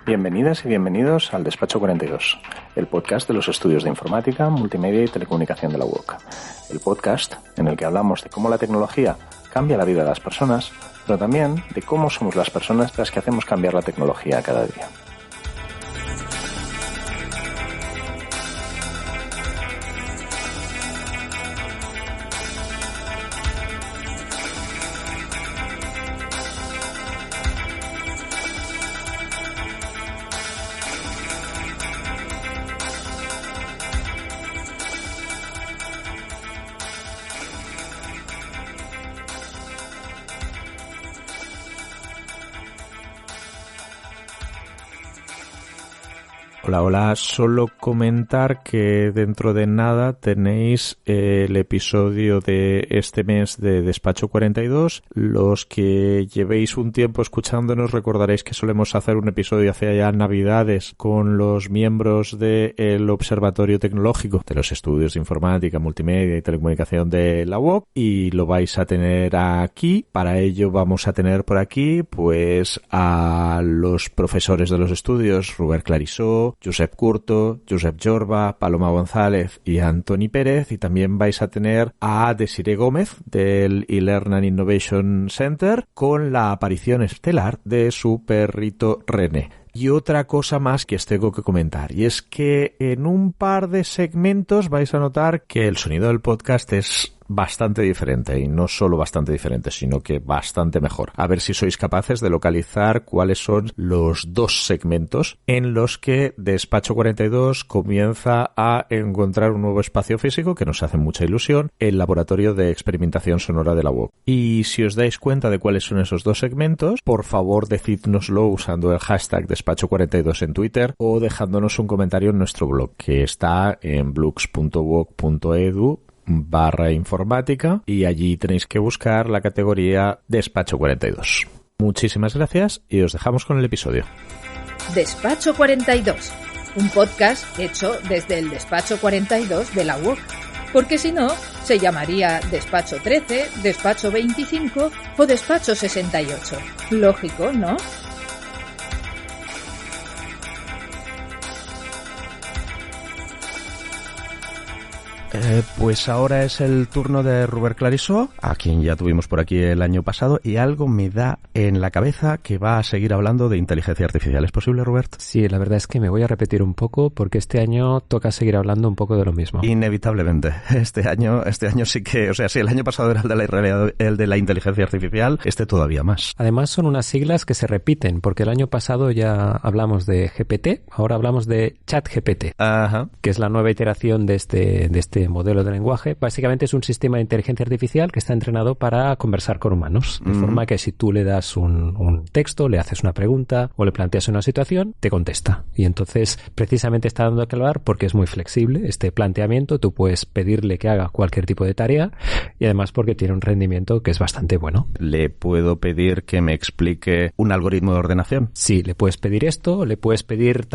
Bienvenidas y bienvenidos al Despacho 42, el podcast de los estudios de informática, multimedia y telecomunicación de la UOC. El podcast en el que hablamos de cómo la tecnología cambia la vida de las personas, pero también de cómo somos las personas las que hacemos cambiar la tecnología cada día. Hola, solo comentar que dentro de nada tenéis el episodio de este mes de Despacho 42. Los que llevéis un tiempo escuchándonos recordaréis que solemos hacer un episodio hacia ya Navidades con los miembros del Observatorio Tecnológico de los Estudios de Informática, Multimedia y Telecomunicación de la UOC, y lo vais a tener aquí. Para ello vamos a tener por aquí pues a los profesores de los estudios, Robert Clarissó, Josep Curto, Josep Jorba, Paloma González y Antoni Pérez, y también vais a tener a Desiree Gómez del eLearn and Innovation Center con la aparición estelar de su perrito René. Y otra cosa más que os tengo que comentar, y es que en un par de segmentos vais a notar que el sonido del podcast es bastante diferente, y no solo bastante diferente, sino que bastante mejor. A ver si sois capaces de localizar cuáles son los dos segmentos en los que Despacho 42 comienza a encontrar un nuevo espacio físico que nos hace mucha ilusión, el Laboratorio de Experimentación Sonora de la UOC. Y si os dais cuenta de cuáles son esos dos segmentos, por favor decídnoslo usando el hashtag Despacho 42 en Twitter o dejándonos un comentario en nuestro blog, que está en blogs.uoc.edu/informática, y allí tenéis que buscar la categoría Despacho 42. Muchísimas gracias y os dejamos con el episodio. Despacho 42, un podcast hecho desde el Despacho 42 de la UOC, porque si no, se llamaría Despacho 13, Despacho 25 o Despacho 68. Lógico, ¿no? Pues ahora es el turno de Robert Clarissó, a quien ya tuvimos por aquí el año pasado, y algo me da en la cabeza que va a seguir hablando de inteligencia artificial. ¿Es posible, Robert? Sí, la verdad es que me voy a repetir un poco porque este año toca seguir hablando un poco de lo mismo. Inevitablemente. Este año sí que, o sea, si el año pasado era el de la inteligencia artificial, este todavía más. Además son unas siglas que se repiten, porque el año pasado ya hablamos de GPT, ahora hablamos de ChatGPT, que es la nueva iteración de este modelo de lenguaje. Básicamente es un sistema de inteligencia artificial que está entrenado para conversar con humanos, de forma que si tú le das un texto, le haces una pregunta o le planteas una situación, te contesta. Y entonces precisamente está dando que hablar porque es muy flexible este planteamiento. Tú puedes pedirle que haga cualquier tipo de tarea y además porque tiene un rendimiento que es bastante bueno. ¿Le puedo pedir que me explique un algoritmo de ordenación? Sí, le puedes pedir esto, le puedes pedir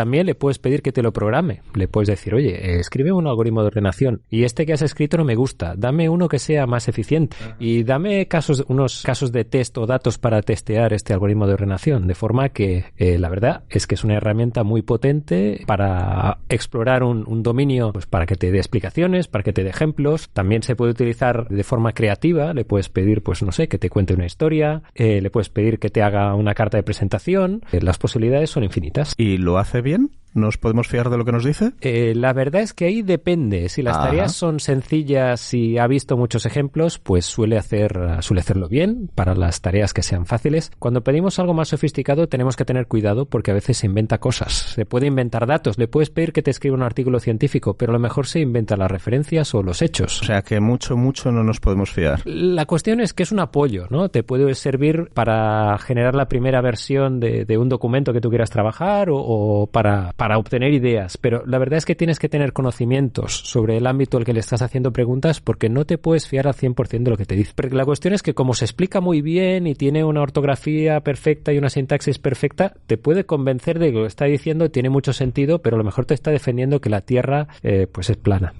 que te lo programe. Le puedes decir, oye, escribe un algoritmo de ordenación y este que has escrito no me gusta, dame uno que sea más eficiente y dame unos casos de test o datos para testear este algoritmo de ordenación, de forma que la verdad es que es una herramienta muy potente para explorar un dominio, pues para que te dé explicaciones, para que te dé ejemplos. También se puede utilizar de forma creativa, le puedes pedir, pues no sé, que te cuente una historia, le puedes pedir que te haga una carta de presentación, las posibilidades son infinitas. ¿Y lo hace bien? ¿Nos podemos fiar de lo que nos dice? La verdad es que ahí depende. Si las tareas son sencillas y ha visto muchos ejemplos, pues suele hacerlo bien para las tareas que sean fáciles. Cuando pedimos algo más sofisticado tenemos que tener cuidado porque a veces se inventa cosas. Se puede inventar datos. Le puedes pedir que te escriba un artículo científico, pero a lo mejor se inventa las referencias o los hechos. O sea que mucho no nos podemos fiar. La cuestión es que es un apoyo, ¿no? Te puede servir para generar la primera versión de un documento que tú quieras trabajar o para para obtener ideas, pero la verdad es que tienes que tener conocimientos sobre el ámbito al que le estás haciendo preguntas porque no te puedes fiar al 100% de lo que te dice. Porque la cuestión es que como se explica muy bien y tiene una ortografía perfecta y una sintaxis perfecta, te puede convencer de que lo que está diciendo tiene mucho sentido, pero a lo mejor te está defendiendo que la Tierra pues es plana.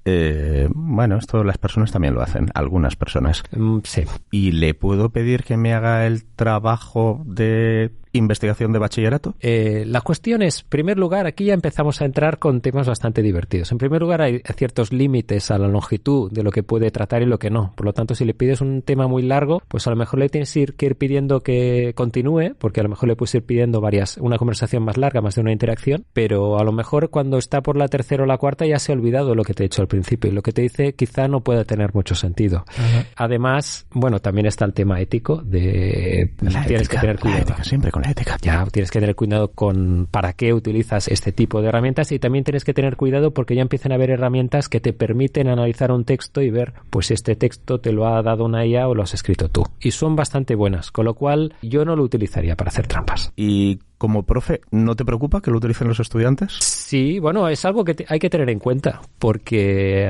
Bueno, esto las personas también lo hacen, algunas personas. Sí. ¿Y le puedo pedir que me haga el trabajo de investigación de bachillerato? La cuestión es, en primer lugar, aquí ya empezamos a entrar con temas bastante divertidos. En primer lugar, hay ciertos límites a la longitud de lo que puede tratar y lo que no. Por lo tanto, si le pides un tema muy largo, pues a lo mejor le tienes que ir pidiendo que continúe, porque a lo mejor le puedes ir pidiendo una conversación más larga, más de una interacción, pero a lo mejor cuando está por la tercera o la cuarta ya se ha olvidado lo que te he dicho al principio y lo que te dice quizá no pueda tener mucho sentido. Uh-huh. Además, bueno, también está el tema ético de tienes que tener cuidado. La ética, siempre con la ética. Ya, tienes que tener cuidado con para qué utilizas este tipo de herramientas y también tienes que tener cuidado porque ya empiezan a haber herramientas que te permiten analizar un texto y ver, pues este texto te lo ha dado una IA o lo has escrito tú. Y son bastante buenas, con lo cual yo no lo utilizaría para hacer trampas. Y como profe, ¿no te preocupa que lo utilicen los estudiantes? Sí, bueno, es algo que hay que tener en cuenta, porque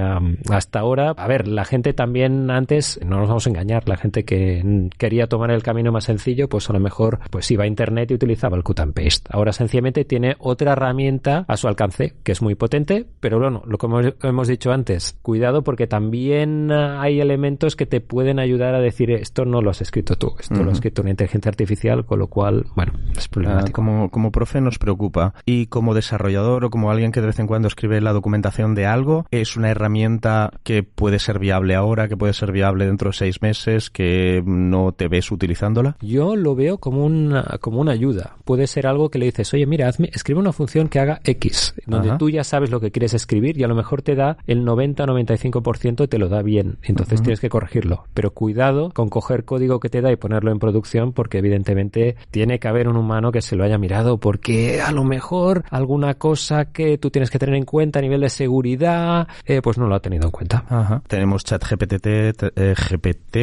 hasta ahora, a ver, la gente también antes, no nos vamos a engañar, la gente que quería tomar el camino más sencillo, pues a lo mejor pues iba a internet y utilizaba el cut and paste. Ahora sencillamente tiene otra herramienta a su alcance, que es muy potente, pero bueno, lo que hemos dicho antes, cuidado porque también hay elementos que te pueden ayudar a decir esto no lo has escrito tú, esto lo ha escrito una inteligencia artificial, con lo cual, bueno, es problemático. Como profe nos preocupa. Y como desarrollador o como alguien que de vez en cuando escribe la documentación de algo, ¿es una herramienta que puede ser viable ahora, que puede ser viable dentro de 6 meses, que no te ves utilizándola? Yo lo veo como una ayuda. Puede ser algo que le dices, oye, mira, escribe una función que haga X, donde tú ya sabes lo que quieres escribir y a lo mejor te da el 90-95% te lo da bien. Entonces tienes que corregirlo. Pero cuidado con coger código que te da y ponerlo en producción porque evidentemente tiene que haber un humano que se lo haya mirado porque a lo mejor alguna cosa que tú tienes que tener en cuenta a nivel de seguridad, pues no lo ha tenido en cuenta. Ajá. Tenemos GPT,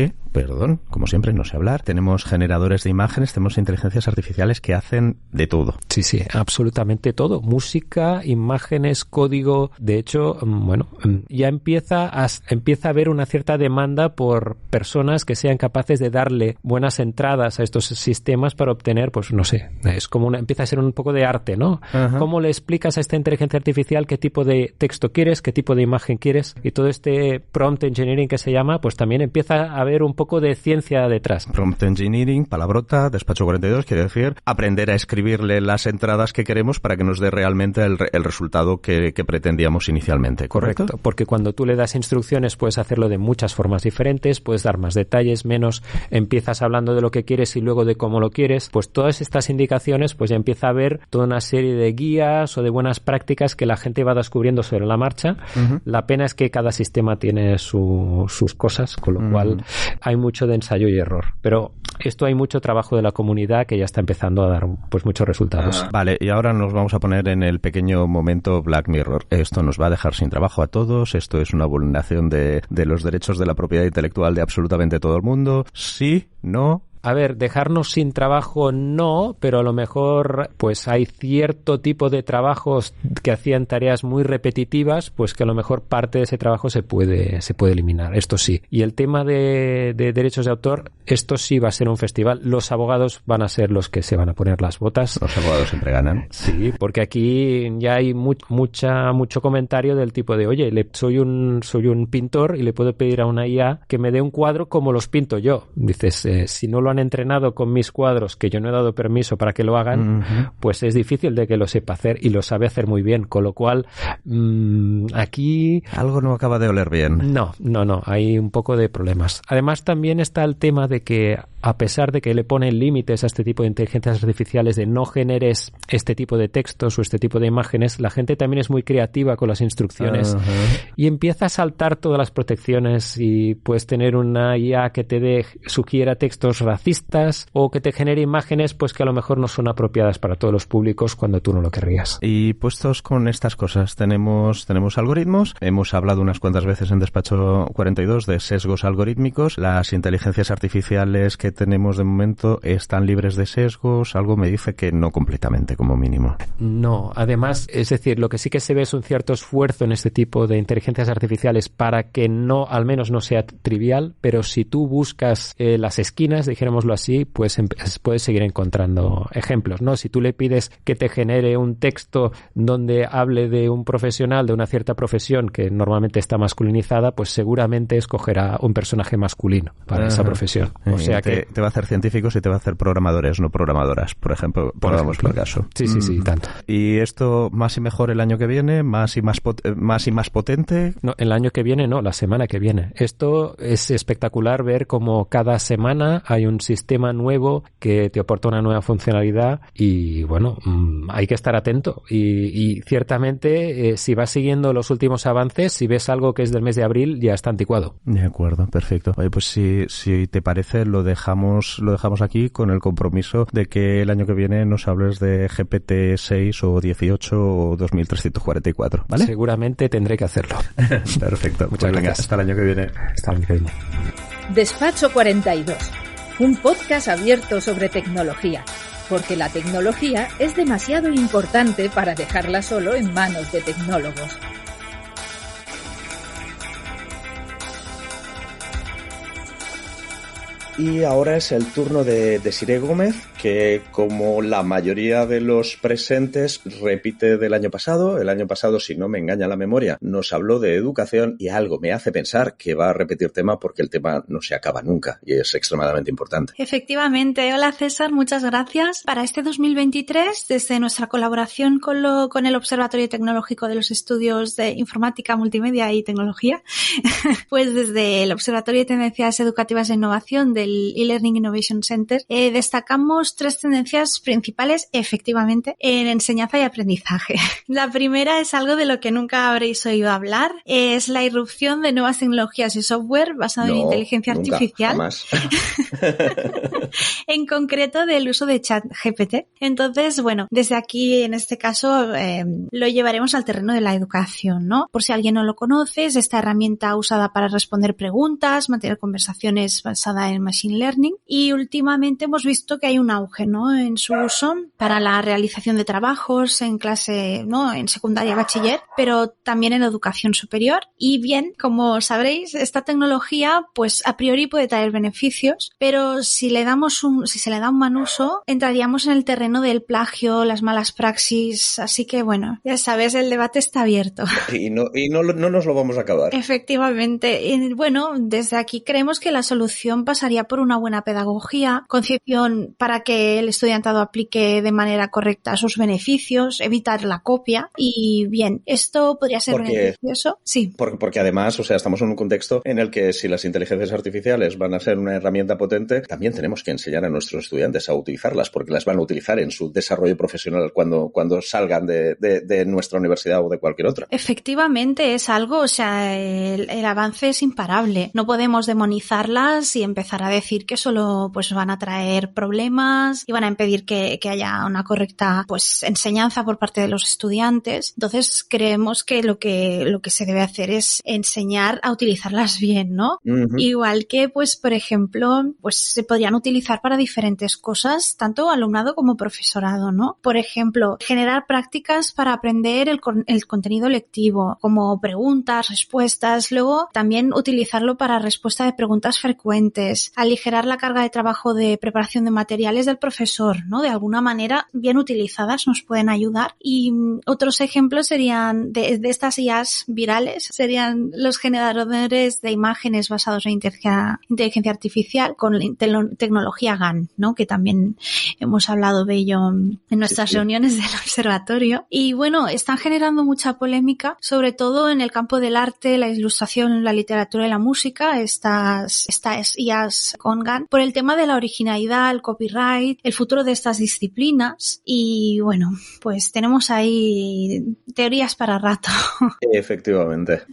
como siempre, no sé hablar. Tenemos generadores de imágenes, tenemos inteligencias artificiales que hacen de todo. Sí, sí, absolutamente todo. Música, imágenes, código. De hecho, bueno, ya empieza a haber una cierta demanda por personas que sean capaces de darle buenas entradas a estos sistemas para obtener, pues no sé, es como empieza a ser un poco de arte, ¿no? Ajá. ¿Cómo le explicas a esta inteligencia artificial qué tipo de texto quieres, qué tipo de imagen quieres? Y todo este prompt engineering que se llama, pues también empieza a haber un poco de ciencia detrás. Prompt engineering, palabrota, despacho 42, quiere decir aprender a escribirle las entradas que queremos para que nos dé realmente el resultado que pretendíamos inicialmente. Correcto, porque cuando tú le das instrucciones puedes hacerlo de muchas formas diferentes, puedes dar más detalles, menos, empiezas hablando de lo que quieres y luego de cómo lo quieres, pues todas estas indicaciones pues ya empieza a haber toda una serie de guías o de buenas prácticas que la gente va descubriendo sobre la marcha. La pena es que cada sistema tiene sus cosas, con lo cual hay mucho de ensayo y error. Pero esto hay mucho trabajo de la comunidad que ya está empezando a dar pues muchos resultados. Vale, y ahora nos vamos a poner en el pequeño momento Black Mirror. Esto nos va a dejar sin trabajo a todos, esto es una vulneración de los derechos de la propiedad intelectual de absolutamente todo el mundo. ¿Sí? ¿No? A ver, dejarnos sin trabajo no, pero a lo mejor pues hay cierto tipo de trabajos que hacían tareas muy repetitivas, pues que a lo mejor parte de ese trabajo se puede eliminar, esto sí. Y el tema de derechos de autor, esto sí va a ser un festival. Los abogados van a ser los que se van a poner las botas. Los abogados siempre ganan. Sí, porque aquí ya hay mucho comentario del tipo de, oye, soy un pintor y le puedo pedir a una IA que me dé un cuadro como los pinto yo. Dices, si no lo han entrenado con mis cuadros, que yo no he dado permiso para que lo hagan, pues es difícil de que lo sepa hacer y lo sabe hacer muy bien, con lo cual aquí... Algo no acaba de oler bien. No, hay un poco de problemas. Además también está el tema de que a pesar de que le ponen límites a este tipo de inteligencias artificiales de no generes este tipo de textos o este tipo de imágenes, la gente también es muy creativa con las instrucciones y empieza a saltar todas las protecciones y puedes tener una IA que te sugiera textos racistas o que te genere imágenes pues que a lo mejor no son apropiadas para todos los públicos cuando tú no lo querrías. Y puestos con estas cosas, tenemos algoritmos, hemos hablado unas cuantas veces en Despacho 42 de sesgos algorítmicos, las inteligencias artificiales que tenemos de momento están libres de sesgos. Algo me dice que no completamente, como mínimo. No, además, es decir, lo que sí que se ve es un cierto esfuerzo en este tipo de inteligencias artificiales para que no, al menos no sea trivial, pero si tú buscas las esquinas, dijémoslo así, pues puedes seguir encontrando ejemplos, ¿no? Si tú le pides que te genere un texto donde hable de un profesional de una cierta profesión que normalmente está masculinizada, pues seguramente escogerá un personaje masculino para esa profesión. O sea que te va a hacer científicos y te va a hacer programadores, no programadoras, por ejemplo, pongamos por caso. Sí, tanto. ¿Y esto más y mejor el año que viene? ¿Más y más potente? No, el año que viene no, la semana que viene. Esto es espectacular ver cómo cada semana hay un sistema nuevo que te aporta una nueva funcionalidad y bueno, hay que estar atento y ciertamente si vas siguiendo los últimos avances, si ves algo que es del mes de abril, ya está anticuado. De acuerdo, perfecto. Oye, pues si te parece, lo dejamos aquí con el compromiso de que el año que viene nos hables de GPT-6 o 18 o 2344, ¿vale? Seguramente tendré que hacerlo. Perfecto. Muchas gracias. Hasta el año que viene. Hasta el año que viene. Despacho 42, un podcast abierto sobre tecnología, porque la tecnología es demasiado importante para dejarla solo en manos de tecnólogos. Y ahora es el turno de Desiree Gómez, que como la mayoría de los presentes repite del año pasado. El año pasado, si no me engaña la memoria, nos habló de educación y algo me hace pensar que va a repetir tema porque el tema no se acaba nunca y es extremadamente importante. Efectivamente. Hola César, muchas gracias. Para este 2023, desde nuestra colaboración con el Observatorio Tecnológico de los Estudios de Informática, Multimedia y Tecnología, pues desde el Observatorio de Tendencias Educativas e Innovación del eLearning Innovation Center, destacamos 3 tendencias principales, efectivamente, en enseñanza y aprendizaje. La primera es algo de lo que nunca habréis oído hablar, es la irrupción de nuevas tecnologías y software basado en inteligencia artificial. Jamás. En concreto del uso de ChatGPT. Entonces, bueno, desde aquí, en este caso, lo llevaremos al terreno de la educación, ¿no? Por si alguien no lo conoce, es esta herramienta usada para responder preguntas, mantener conversaciones basada en Machine Learning, y últimamente hemos visto que hay un auge, ¿no?, en su uso para la realización de trabajos en clase, ¿no?, en secundaria y bachiller, pero también en educación superior. Y bien, como sabréis, esta tecnología pues a priori puede traer beneficios, pero si se le da un mal uso, entraríamos en el terreno del plagio, las malas praxis, así que bueno, ya sabes, el debate está abierto. Y no nos lo vamos a acabar. Efectivamente. Y bueno, desde aquí creemos que la solución pasaría por una buena pedagogía, concienciación para que el estudiantado aplique de manera correcta sus beneficios, evitar la copia. Y bien, ¿esto podría ser beneficioso? Sí. Porque además, o sea, estamos en un contexto en el que si las inteligencias artificiales van a ser una herramienta potente, también tenemos que enseñar a nuestros estudiantes a utilizarlas, porque las van a utilizar en su desarrollo profesional cuando salgan de nuestra universidad o de cualquier otra. Efectivamente, es algo, o sea, el avance es imparable. No podemos demonizarlas y empezar a decir que solo pues van a traer problemas y van a impedir que haya una correcta pues enseñanza por parte de los estudiantes. Entonces creemos que lo que se debe hacer es enseñar a utilizarlas bien, ¿no? Uh-huh. Igual que pues por ejemplo pues se podrían utilizar para diferentes cosas, tanto alumnado como profesorado, ¿no? Por ejemplo, generar prácticas para aprender el contenido lectivo, como preguntas, respuestas, luego también utilizarlo para respuesta de preguntas frecuentes, aligerar la carga de trabajo de preparación de materiales del profesor, ¿no? De alguna manera, bien utilizadas nos pueden ayudar. Y otros ejemplos serían de estas IAs virales, serían los generadores de imágenes basados en inteligencia artificial con tecnología GAN, ¿no? Que también hemos hablado de ello en nuestras reuniones del observatorio. Y bueno, están generando mucha polémica, sobre todo en el campo del arte, la ilustración, la literatura y la música, estas IAs con GAN, por el tema de la originalidad, el copyright, el futuro de estas disciplinas. Y bueno, pues tenemos ahí teorías para rato. Efectivamente.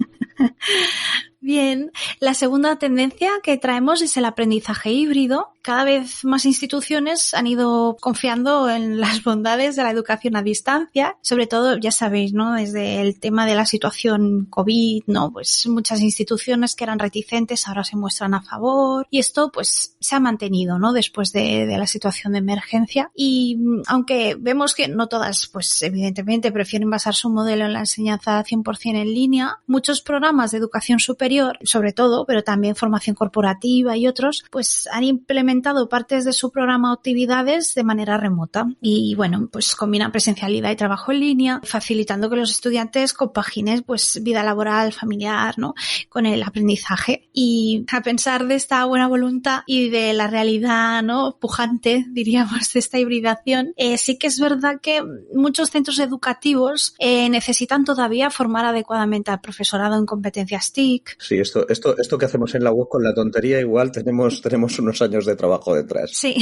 Bien, la segunda tendencia que traemos es el aprendizaje híbrido. Cada vez más instituciones han ido confiando en las bondades de la educación a distancia, sobre todo, ya sabéis, ¿no? Desde el tema de la situación COVID, ¿no? Pues muchas instituciones que eran reticentes ahora se muestran a favor y esto pues se ha mantenido, ¿no? Después de la situación de emergencia y aunque vemos que no todas, pues evidentemente prefieren basar su modelo en la enseñanza 100% en línea, muchos programas de educación superior, sobre todo, pero también formación corporativa y otros, pues han implementado partes de su programa o actividades de manera remota y bueno, pues combinan presencialidad y trabajo en línea, facilitando que los estudiantes compaginen pues vida laboral, familiar, ¿no? Con el aprendizaje. Y a pensar de esta buena voluntad y de la realidad, ¿no? Pujante, diríamos, de esta hibridación, sí que es verdad que muchos centros educativos necesitan todavía formar adecuadamente al profesorado en competencias TIC. Sí, esto que hacemos en la web con la tontería igual tenemos unos años de trabajo detrás. Sí,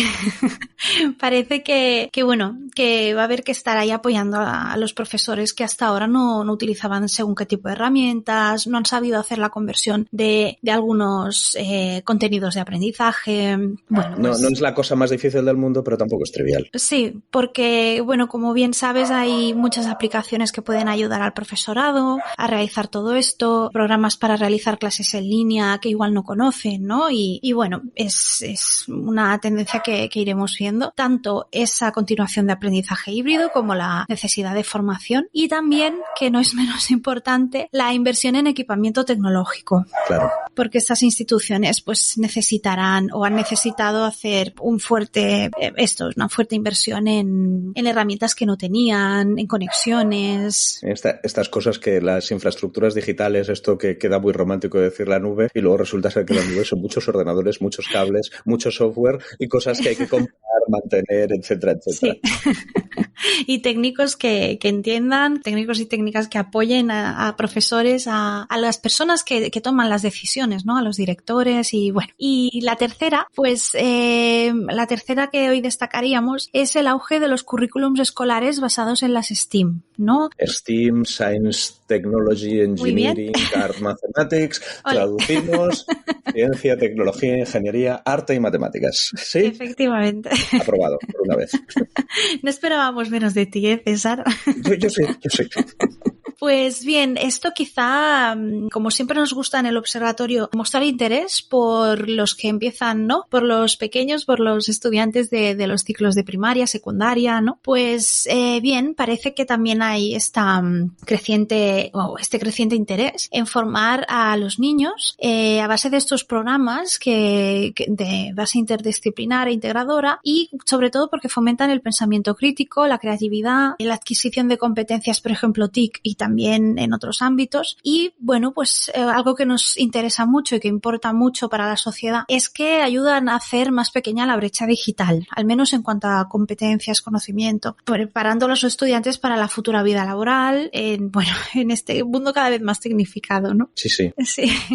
parece que va a haber que estar ahí apoyando a los profesores que hasta ahora no utilizaban según qué tipo de herramientas, no han sabido hacer la conversión de algunos contenidos de aprendizaje. Bueno, no es la cosa más difícil del mundo, pero tampoco es trivial. Sí, porque, bueno, como bien sabes, hay muchas aplicaciones que pueden ayudar al profesorado a realizar todo esto, programas para realizar clases en línea que igual no conocen, ¿no? Y bueno, es una tendencia que iremos viendo, tanto esa continuación de aprendizaje híbrido como la necesidad de formación y también, que no es menos importante, la inversión en equipamiento tecnológico. Claro. Porque estas instituciones pues necesitarán o han necesitado hacer una fuerte inversión en herramientas que no tenían, en conexiones. Estas cosas que las infraestructuras digitales, esto que queda muy romántico decir la nube y luego resulta ser que la nube son muchos ordenadores, muchos cables, mucho software y cosas que hay que comprar, mantener, etcétera, etcétera. Sí. Y técnicos que entiendan, técnicos y técnicas que apoyen a profesores, a las personas que toman las decisiones, ¿no? A los directores y bueno. Y la tercera, pues la tercera que hoy destacaríamos es el auge de los currículums escolares basados en las STEAM, ¿no? STEAM, Science, Technology, Engineering, Art, Mathematics, traducimos ciencia, tecnología, ingeniería, arte y matemáticas. ¿Sí? Efectivamente. Aprobado, por una vez. No esperábamos menos de ti, César. Yo sí. Pues bien, esto quizá, como siempre nos gusta en el observatorio, mostrar interés por los que empiezan, ¿no? Por los pequeños, por los estudiantes de los ciclos de primaria, secundaria, ¿no? Pues bien, parece que también hay este creciente interés en formar a los niños a base de estos programas que de base interdisciplinar e integradora y sobre todo porque fomentan el pensamiento crítico, la creatividad, la adquisición de competencias, por ejemplo, TIC y también en otros ámbitos. Y bueno, pues algo que nos interesa mucho y que importa mucho para la sociedad es que ayudan a hacer más pequeña la brecha digital, al menos en cuanto a competencias, conocimiento, preparando a los estudiantes para la futura vida laboral, en este mundo cada vez más tecnificado, ¿no? Sí.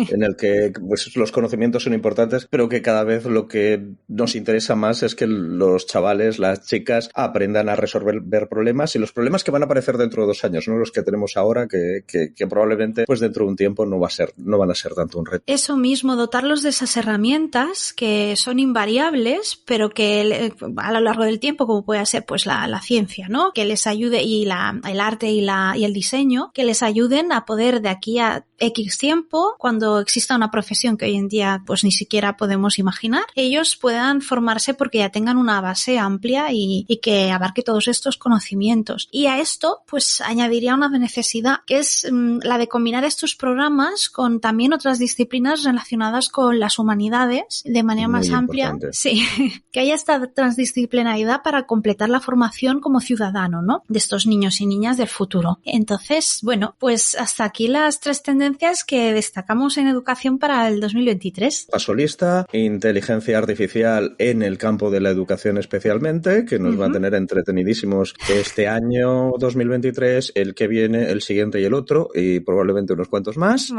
En el que pues, los conocimientos son importantes, pero que cada vez lo que nos interesa más es que los chavales, las chicas, aprendan a resolver problemas y los problemas que van a aparecer dentro de 2 años, no los que tenemos ahora, que probablemente pues dentro de un tiempo no van a ser tanto un reto. Eso mismo, dotarlos de esas herramientas que son invariables, pero que a lo largo del tiempo, como puede ser pues la ciencia, ¿no? Que les ayude y el arte y el diseño, que les ayuden a poder de aquí a X tiempo, cuando exista una profesión que hoy en día pues ni siquiera podemos imaginar, ellos puedan formarse porque ya tengan una base amplia y que abarque todos estos conocimientos. Y a esto pues añadiría una necesidad que es la de combinar estos programas con también otras disciplinas relacionadas con las humanidades de manera más amplia. Sí, que haya esta transdisciplinaridad para completar la formación como ciudadano, ¿no? De estos niños y niñas del futuro. Entonces, bueno, pues hasta aquí las 3 tendencias que destacamos en educación para el 2023. Paso lista, inteligencia artificial en el campo de la educación especialmente, que nos va a tener entretenidísimos este año 2023, el que viene, el siguiente y el otro, y probablemente unos cuantos más.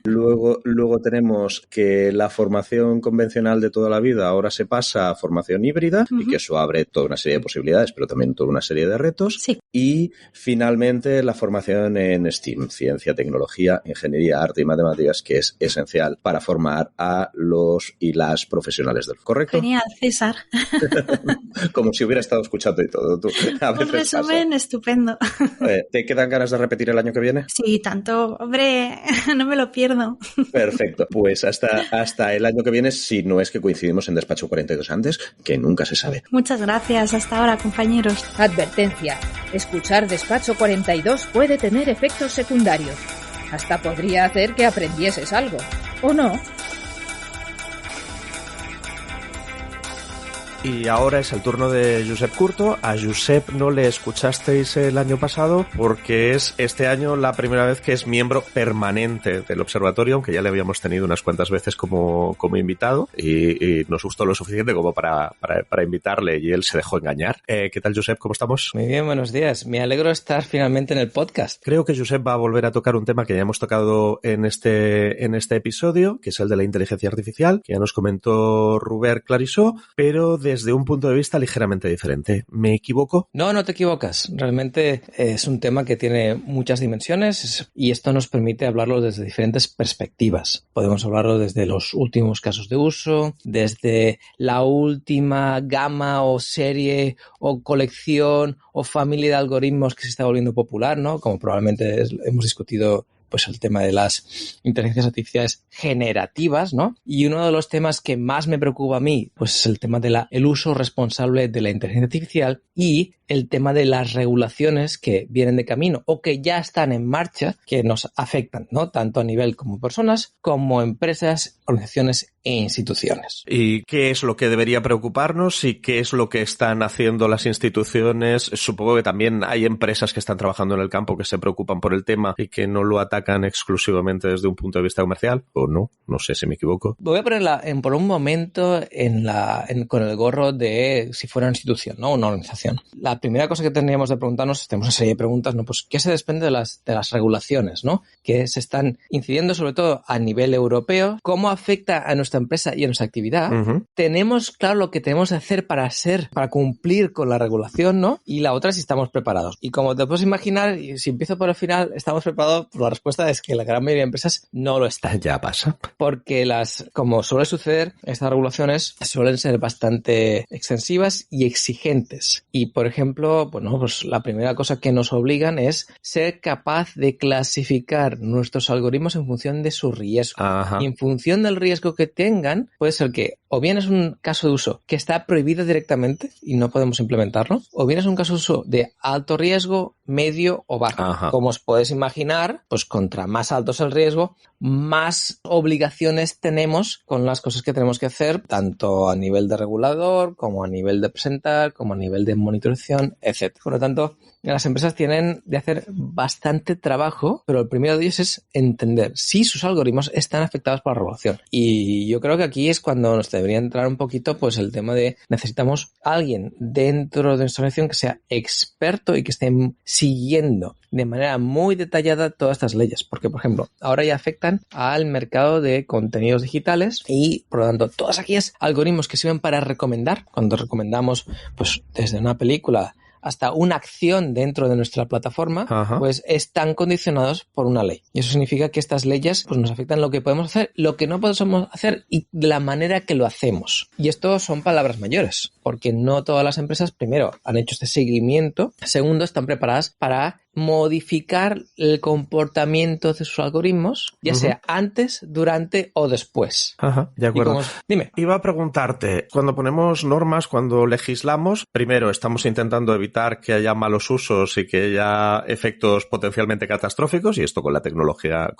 Luego tenemos que la formación convencional de toda la vida ahora se pasa a formación híbrida, y que eso abre toda una serie de posibilidades, pero también toda una serie de retos. Sí. Y finalmente la formación en STEAM, ciencia, tecnología, ingeniería, arte y matemáticas, que es esencial para formar a los y las profesionales del ¿correcto? Genial, César. Como si hubiera estado escuchando y todo. Tú, un resumen estupendo. ¿Te quedan ganas de repetir el año que viene? Sí, tanto. Hombre, no me lo pierdo. Perfecto. Pues hasta el año que viene, si no es que coincidimos en Despacho 42 antes, que nunca se sabe. Muchas gracias. Hasta ahora, compañeros. Advertencia. Escuchar Despacho 42 puede tener efectos secundarios. Hasta podría hacer que aprendieses algo. ¿O no? Y ahora es el turno de Josep Curto. A Josep no le escuchasteis el año pasado porque es este año la primera vez que es miembro permanente del observatorio, aunque ya le habíamos tenido unas cuantas veces como invitado y nos gustó lo suficiente como para invitarle y él se dejó engañar. ¿Qué tal, Josep? ¿Cómo estamos? Muy bien, buenos días. Me alegro de estar finalmente en el podcast. Creo que Josep va a volver a tocar un tema que ya hemos tocado en este episodio, que es el de la inteligencia artificial, que ya nos comentó Robert Clarissó, pero desde un punto de vista ligeramente diferente. ¿Me equivoco? No te equivocas. Realmente es un tema que tiene muchas dimensiones y esto nos permite hablarlo desde diferentes perspectivas. Podemos hablarlo desde los últimos casos de uso, desde la última gama o serie o colección o familia de algoritmos que se está volviendo popular, ¿no? Como probablemente hemos discutido pues el tema de las inteligencias artificiales generativas, ¿no? Y uno de los temas que más me preocupa a mí, pues es el tema de el uso responsable de la inteligencia artificial y el tema de las regulaciones que vienen de camino o que ya están en marcha que nos afectan, ¿no? Tanto a nivel como personas, como empresas, organizaciones e instituciones. ¿Y qué es lo que debería preocuparnos y qué es lo que están haciendo las instituciones? Supongo que también hay empresas que están trabajando en el campo que se preocupan por el tema y que no lo atacan exclusivamente desde un punto de vista comercial, ¿o no? No sé si me equivoco. Voy a ponerla por un momento con el gorro de si fuera una institución, ¿no? Una organización. La primera cosa que tendríamos de preguntarnos, tenemos una serie de preguntas, ¿no? Pues ¿qué se desprende de las regulaciones, ¿no? Que se están incidiendo sobre todo a nivel europeo, cómo afecta a nuestra empresa y a nuestra actividad. Tenemos claro lo que tenemos que hacer para cumplir con la regulación, ¿no? Y la otra si estamos preparados. Y como te puedes imaginar, y si empiezo por el final, ¿estamos preparados? Pues la respuesta es que la gran mayoría de empresas no lo están. Ya pasa. Porque como suele suceder, estas regulaciones suelen ser bastante extensivas y exigentes. Y, por ejemplo, pues la primera cosa que nos obligan es ser capaz de clasificar nuestros algoritmos en función de su riesgo. Ajá. Y en función del riesgo que tengan, puede ser que o bien es un caso de uso que está prohibido directamente y no podemos implementarlo, o bien es un caso de uso de alto riesgo, medio o bajo. Ajá. Como os podéis imaginar, pues contra más alto es el riesgo, más obligaciones tenemos con las cosas que tenemos que hacer, tanto a nivel de regulador, como a nivel de presentar, como a nivel de monitorización, etc. Por lo tanto, las empresas tienen de hacer bastante trabajo, pero el primero de ellos es entender si sus algoritmos están afectados por la regulación. Y yo creo que aquí es cuando nos debería entrar un poquito pues el tema de necesitamos alguien dentro de nuestra organización que sea experto y que esté siguiendo de manera muy detallada todas estas leyes, porque por ejemplo ahora ya afectan al mercado de contenidos digitales y por lo tanto todos aquellos algoritmos que sirven para recomendar, cuando recomendamos pues desde una película hasta una acción dentro de nuestra plataforma, Ajá. pues están condicionados por una ley. Y eso significa que estas leyes pues nos afectan lo que podemos hacer, lo que no podemos hacer y de la manera que lo hacemos. Y esto son palabras mayores, porque no todas las empresas, primero, han hecho este seguimiento, segundo, están preparadas para modificar el comportamiento de sus algoritmos, ya sea antes, durante o después. Ajá, de acuerdo. Dime. Iba a preguntarte, cuando ponemos normas, cuando legislamos, primero estamos intentando evitar que haya malos usos y que haya efectos potencialmente catastróficos, y esto con la tecnología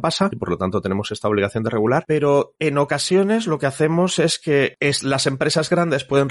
pasa, y por lo tanto tenemos esta obligación de regular, pero en ocasiones lo que hacemos es que las empresas grandes pueden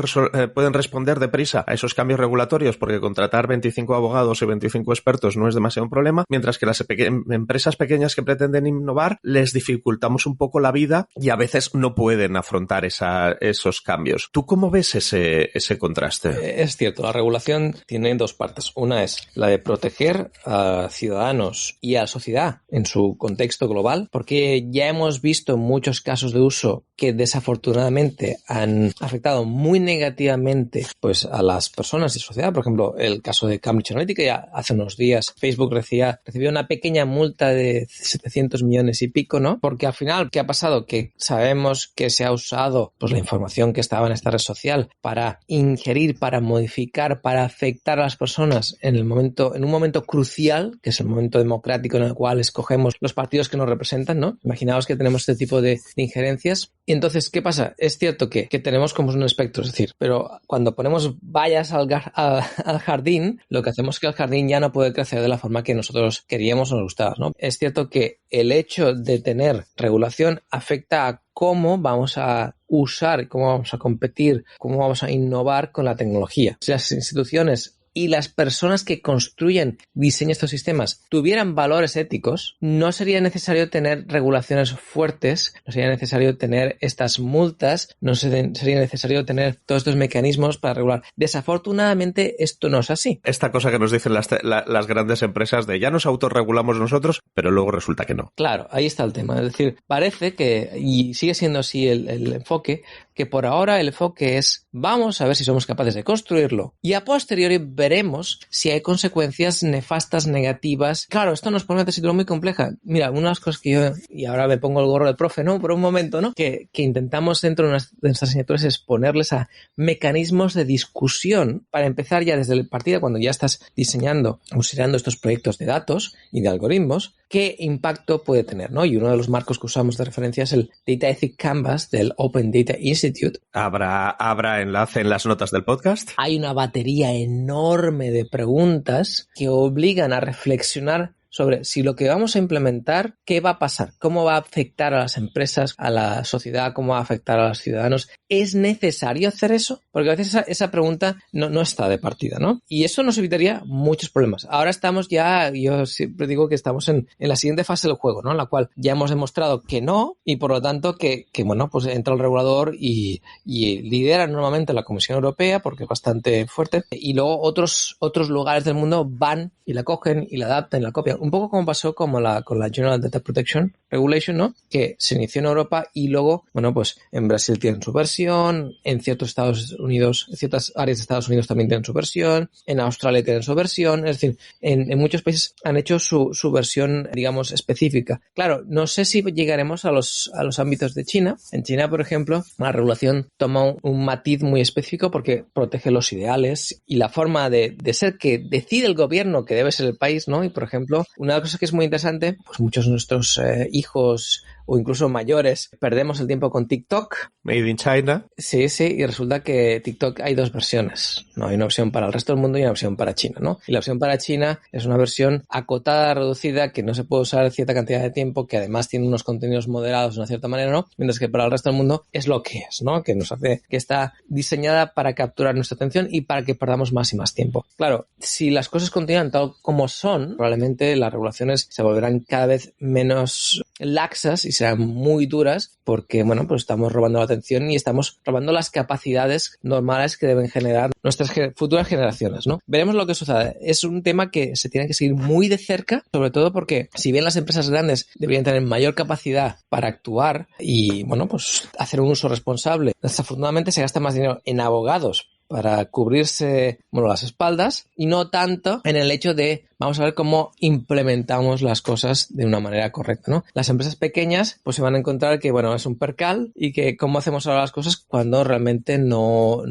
responder deprisa a esos cambios regulatorios, porque contratar 25 abogados y 25 expertos no es demasiado un problema, mientras que las empresas pequeñas que pretenden innovar les dificultamos un poco la vida y a veces no pueden afrontar esos cambios. ¿Tú cómo ves ese contraste? Es cierto, la regulación tiene dos partes. Una es la de proteger a ciudadanos y a la sociedad en su contexto global, porque ya hemos visto muchos casos de uso que desafortunadamente han afectado muy negativamente pues a las personas y sociedad. Por ejemplo, el caso de Cambridge Analytica, ya hace unos días Facebook recibió una pequeña multa de 700 millones y pico, ¿no? Porque al final, ¿qué ha pasado? Que sabemos que se ha usado pues la información que estaba en esta red social para ingerir, para modificar, para afectar a las personas en un momento crucial, que es el momento democrático en el cual escogemos los partidos que nos representan, ¿no? Imaginaos que tenemos este tipo de injerencias. Y entonces, ¿qué pasa? Es cierto que tenemos como un espectro, es decir, pero cuando ponemos vallas al jardín, lo que hacemos es que el jardín ya no puede crecer de la forma que nosotros queríamos o nos gustaba, ¿no? Es cierto que el hecho de tener regulación afecta a cómo vamos a usar, cómo vamos a competir, cómo vamos a innovar con la tecnología. Si las instituciones y las personas que construyen, diseñan estos sistemas tuvieran valores éticos, no sería necesario tener regulaciones fuertes, no sería necesario tener estas multas, no sería necesario tener todos estos mecanismos para regular. Desafortunadamente, esto no es así. Esta cosa que nos dicen las grandes empresas de ya nos autorregulamos nosotros, pero luego resulta que no. Claro, ahí está el tema. Es decir, parece que, y sigue siendo así el enfoque, que por ahora el enfoque es vamos a ver si somos capaces de construirlo y a posteriori veremos si hay consecuencias nefastas, negativas. Claro, esto nos pone en una situación muy compleja. Mira, una de las cosas que yo, y ahora me pongo el gorro del profe, ¿no? Por un momento, ¿no? Que intentamos dentro de nuestras asignaturas es ponerles a mecanismos de discusión para empezar ya desde el partida, cuando ya estás diseñando, considerando estos proyectos de datos y de algoritmos, qué impacto puede tener, ¿no? Y uno de los marcos que usamos de referencia es el Data Ethics Canvas del Open Data Institute. ¿Habrá enlace en las notas del podcast? Hay una batería enorme de preguntas que obligan a reflexionar sobre si lo que vamos a implementar, qué va a pasar, cómo va a afectar a las empresas, a la sociedad, cómo va a afectar a los ciudadanos. ¿Es necesario hacer eso? Porque a veces esa pregunta no está de partida, ¿no? Y eso nos evitaría muchos problemas. Ahora estamos ya, yo siempre digo que estamos en la siguiente fase del juego, ¿no? En la cual ya hemos demostrado que no y por lo tanto que bueno, pues entra el regulador y lidera normalmente la Comisión Europea porque es bastante fuerte y luego otros lugares del mundo van y la cogen y la adaptan y la copian. Un poco como pasó con la General Data Protection Regulation, ¿no? Que se inició en Europa y luego, bueno, pues en Brasil tienen su versión, en ciertos Estados Unidos, en ciertas áreas de Estados Unidos también tienen su versión, en Australia tienen su versión, es decir, en muchos países han hecho su versión, digamos, específica. Claro, no sé si llegaremos a los ámbitos de China. En China, por ejemplo, la regulación toma un matiz muy específico porque protege los ideales y la forma de ser que decide el gobierno que debe ser el país, ¿no? Y, por ejemplo, una cosa que es muy interesante, pues muchos de nuestros hijos o incluso mayores perdemos el tiempo con TikTok. Made in China. Sí, y resulta que TikTok hay dos versiones, ¿no? Hay una versión para el resto del mundo y una versión para China, ¿no? Y la versión para China es una versión acotada, reducida, que no se puede usar cierta cantidad de tiempo, que además tiene unos contenidos moderados de una cierta manera, ¿no? Mientras que para el resto del mundo es lo que es, ¿no? Que nos hace, que está diseñada para capturar nuestra atención y para que perdamos más y más tiempo. Claro, si las cosas continúan tal como son, probablemente las regulaciones se volverán cada vez menos laxas y serán muy duras porque, bueno, pues estamos robando la atención y estamos robando las capacidades normales que deben generar nuestras futuras generaciones, ¿no? Veremos lo que sucede. Es un tema que se tiene que seguir muy de cerca, sobre todo porque si bien las empresas grandes deberían tener mayor capacidad para actuar y, bueno, pues hacer un uso responsable, desafortunadamente se gasta más dinero en abogados para cubrirse, bueno, las espaldas y no tanto en el hecho de vamos a ver cómo implementamos las cosas de una manera correcta, ¿no? Las empresas pequeñas pues se van a encontrar que, bueno, es un percal y que cómo hacemos ahora las cosas cuando realmente no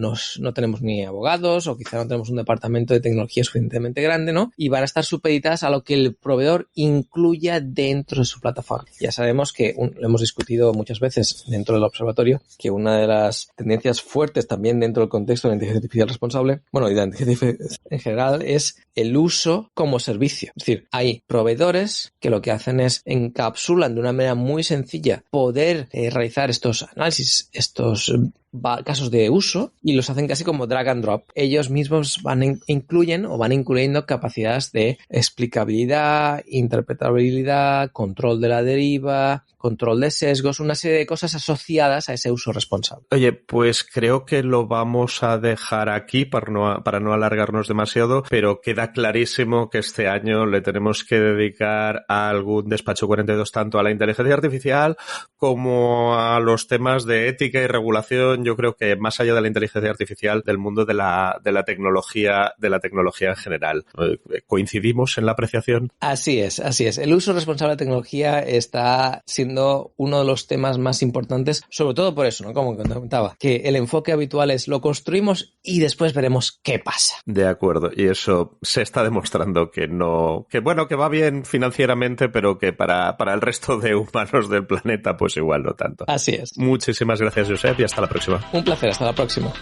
tenemos ni abogados o quizá no tenemos un departamento de tecnología suficientemente grande, ¿no? Y van a estar supeditadas a lo que el proveedor incluya dentro de su plataforma. Ya sabemos que, lo hemos discutido muchas veces dentro del observatorio, que una de las tendencias fuertes también dentro del contexto de la inteligencia artificial responsable, bueno, y de la inteligencia artificial en general, es el uso como servicio. Es decir, hay proveedores que lo que hacen es encapsulan de una manera muy sencilla poder realizar estos análisis, estos casos de uso y los hacen casi como drag and drop. Ellos mismos incluyen o van incluyendo capacidades de explicabilidad, interpretabilidad, control de la deriva, control de sesgos, una serie de cosas asociadas a ese uso responsable. Oye, pues creo que lo vamos a dejar aquí para no alargarnos demasiado, pero queda clarísimo que este año le tenemos que dedicar a algún Despacho 42 tanto a la inteligencia artificial como a los temas de ética y regulación. Yo creo que más allá de la inteligencia artificial, del mundo de la tecnología en general. ¿Coincidimos en la apreciación? Así es. El uso responsable de la tecnología está siendo uno de los temas más importantes, sobre todo por eso, ¿no? Como comentaba, que el enfoque habitual es lo construimos y después veremos qué pasa. De acuerdo, y eso se está demostrando que va bien financieramente, pero que para el resto de humanos del planeta, pues igual no tanto. Así es. Muchísimas gracias, Josep, y hasta la próxima. Un placer, hasta la próxima.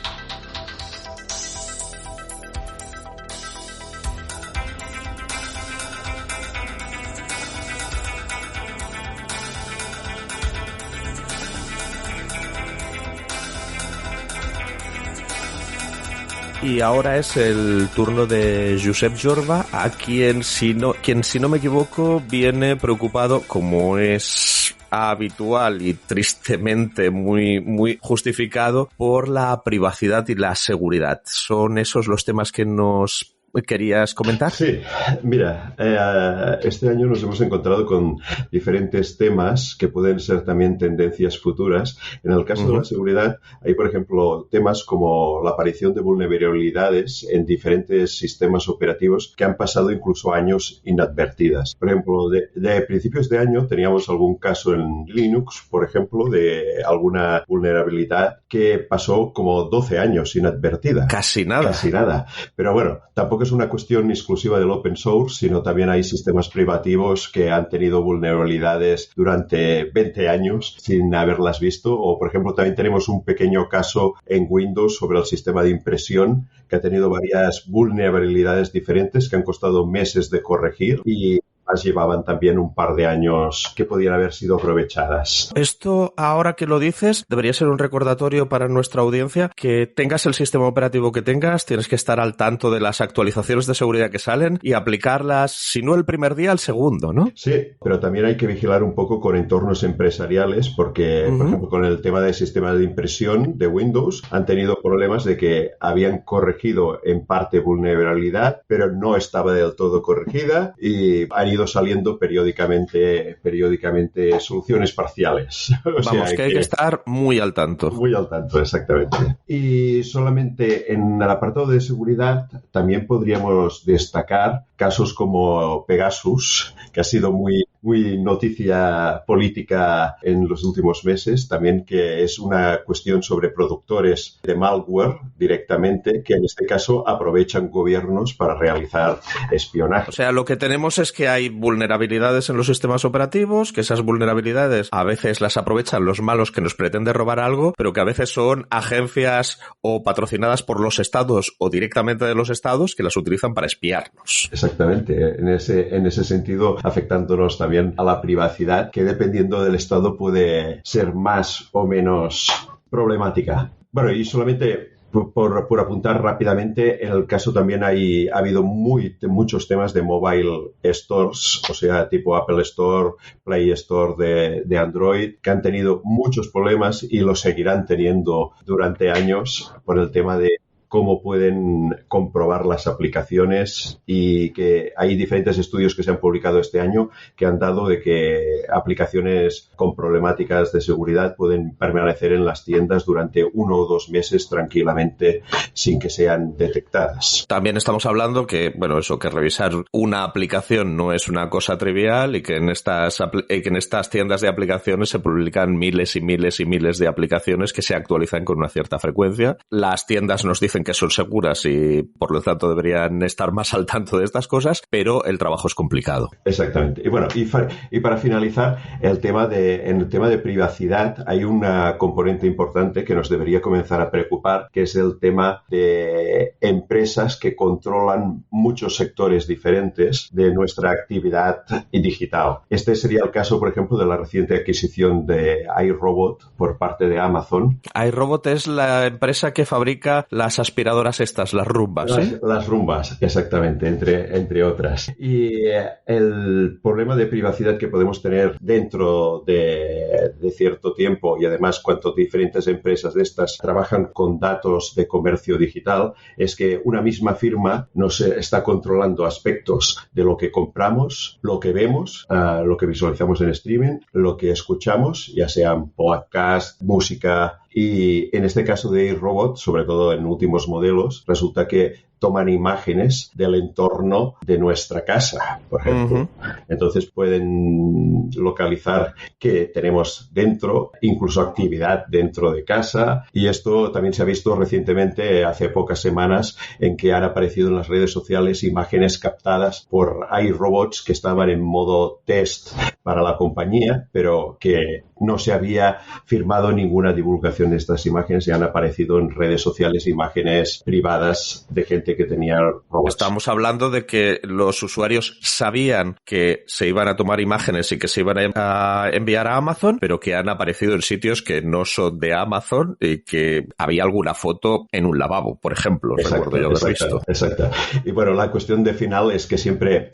Y ahora es el turno de Josep Jorba, a quien si no me equivoco viene preocupado, como es habitual y tristemente muy justificado, por la privacidad y la seguridad. ¿Son esos los temas que nos querías comentar? Sí, mira, este año nos hemos encontrado con diferentes temas que pueden ser también tendencias futuras. En el caso de la seguridad, hay, por ejemplo, temas como la aparición de vulnerabilidades en diferentes sistemas operativos que han pasado incluso años inadvertidas. Por ejemplo, de principios de año teníamos algún caso en Linux, por ejemplo, de alguna vulnerabilidad que pasó como 12 años inadvertida. Casi nada. Pero bueno, tampoco es una cuestión exclusiva del open source, sino también hay sistemas privativos que han tenido vulnerabilidades durante 20 años sin haberlas visto. O, por ejemplo, también tenemos un pequeño caso en Windows sobre el sistema de impresión que ha tenido varias vulnerabilidades diferentes que han costado meses de corregir y llevaban también un par de años que podían haber sido aprovechadas. Esto, ahora que lo dices, debería ser un recordatorio para nuestra audiencia, que tengas el sistema operativo que tengas, tienes que estar al tanto de las actualizaciones de seguridad que salen y aplicarlas, si no el primer día, el segundo, ¿no? Sí, pero también hay que vigilar un poco con entornos empresariales porque, por ejemplo, con el tema del sistema de impresión de Windows, han tenido problemas de que habían corregido en parte vulnerabilidad, pero no estaba del todo corregida y han ido saliendo periódicamente soluciones parciales. Vamos, que hay que estar muy al tanto. Muy al tanto, exactamente. Y solamente en el apartado de seguridad también podríamos destacar casos como Pegasus, que ha sido muy noticia política en los últimos meses, también que es una cuestión sobre productores de malware directamente, que en este caso aprovechan gobiernos para realizar espionaje. O sea, lo que tenemos es que hay vulnerabilidades en los sistemas operativos, que esas vulnerabilidades a veces las aprovechan los malos que nos pretenden robar algo, pero que a veces son agencias o patrocinadas por los estados o directamente de los estados que las utilizan para espiarnos. Exactamente, en ese sentido afectándonos también a la privacidad, que dependiendo del estado puede ser más o menos problemática. Bueno, y solamente por apuntar rápidamente, en el caso también ha habido muchos temas de mobile stores, o sea, tipo Apple Store, Play Store de Android, que han tenido muchos problemas y lo seguirán teniendo durante años por el tema de cómo pueden comprobar las aplicaciones, y que hay diferentes estudios que se han publicado este año que han dado de que aplicaciones con problemáticas de seguridad pueden permanecer en las tiendas durante 1 o 2 meses tranquilamente sin que sean detectadas. También estamos hablando que revisar una aplicación no es una cosa trivial y que en estas tiendas de aplicaciones se publican miles y miles y miles de aplicaciones que se actualizan con una cierta frecuencia. Las tiendas nos dicen dicen que son seguras y por lo tanto deberían estar más al tanto de estas cosas, pero el trabajo es complicado. Exactamente. Y bueno, y para finalizar, en el tema de privacidad hay una componente importante que nos debería comenzar a preocupar, que es el tema de empresas que controlan muchos sectores diferentes de nuestra actividad digital. Este sería el caso, por ejemplo, de la reciente adquisición de iRobot por parte de Amazon. iRobot es la empresa que fabrica las aspiradoras estas, las Rumbas, ¿eh? Las Rumbas, exactamente, entre otras. Y el problema de privacidad que podemos tener dentro de cierto tiempo, y además cuando diferentes empresas de estas trabajan con datos de comercio digital, es que una misma firma nos está controlando aspectos de lo que compramos, lo que vemos, lo que visualizamos en streaming, lo que escuchamos, ya sean podcast, música. Y en este caso de iRobot, sobre todo en últimos modelos, resulta que toman imágenes del entorno de nuestra casa, por ejemplo. Uh-huh. Entonces pueden localizar qué tenemos dentro, incluso actividad dentro de casa. Y esto también se ha visto recientemente, hace pocas semanas, en que han aparecido en las redes sociales imágenes captadas por iRobots que estaban en modo test para la compañía, pero que no se había firmado ninguna divulgación de estas imágenes y han aparecido en redes sociales imágenes privadas de gente que tenía robots. Estamos hablando de que los usuarios sabían que se iban a tomar imágenes y que se iban a enviar a Amazon, pero que han aparecido en sitios que no son de Amazon y que había alguna foto en un lavabo, por ejemplo. Recuerdo yo haber visto. Exacto. Y bueno, la cuestión de final es que siempre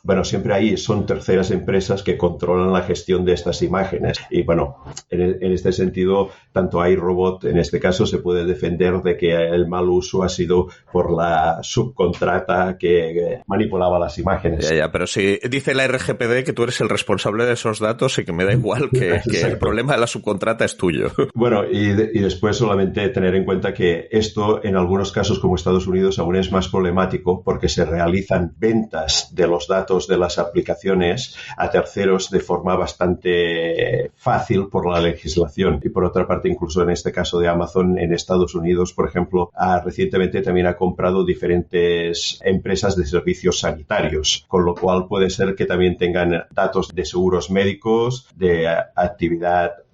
ahí son terceras empresas que controlan la gestión de estas imágenes. Y bueno, en este sentido, tanto iRobot en este caso se puede defender de que el mal uso ha sido por la subcontrata que manipulaba las imágenes. Ya, pero si dice la RGPD que tú eres el responsable de esos datos y que me da igual que el problema de la subcontrata es tuyo. Bueno, y después solamente tener en cuenta que esto en algunos casos como Estados Unidos aún es más problemático porque se realizan ventas de los datos de las aplicaciones a terceros de forma bastante fácil por la legislación. Y por otra parte, incluso en este caso de Amazon en Estados Unidos, por ejemplo, recientemente también ha comprado diferentes empresas de servicios sanitarios, con lo cual puede ser que también tengan datos de seguros médicos, de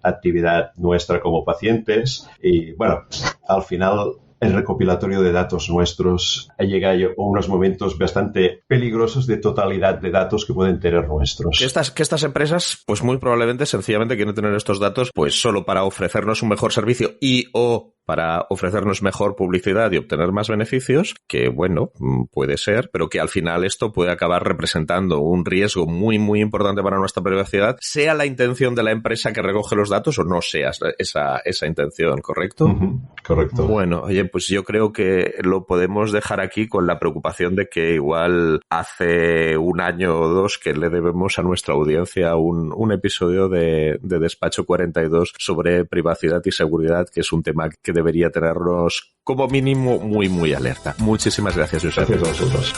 actividad nuestra como pacientes y bueno, al final el recopilatorio de datos nuestros llega a unos momentos bastante peligrosos de totalidad de datos que pueden tener nuestros. Que estas empresas, pues muy probablemente, sencillamente quieren tener estos datos pues solo para ofrecernos un mejor servicio y o para ofrecernos mejor publicidad y obtener más beneficios, que bueno, puede ser, pero que al final esto puede acabar representando un riesgo muy, muy importante para nuestra privacidad, sea la intención de la empresa que recoge los datos o no sea esa intención, ¿correcto? Uh-huh. Correcto. Bueno, oye, pues yo creo que lo podemos dejar aquí con la preocupación de que igual hace un año o dos que le debemos a nuestra audiencia un episodio de Despacho 42 sobre privacidad y seguridad, que es un tema que debería tenernos como mínimo muy, muy alerta. Muchísimas gracias, Josep. Gracias a vosotros.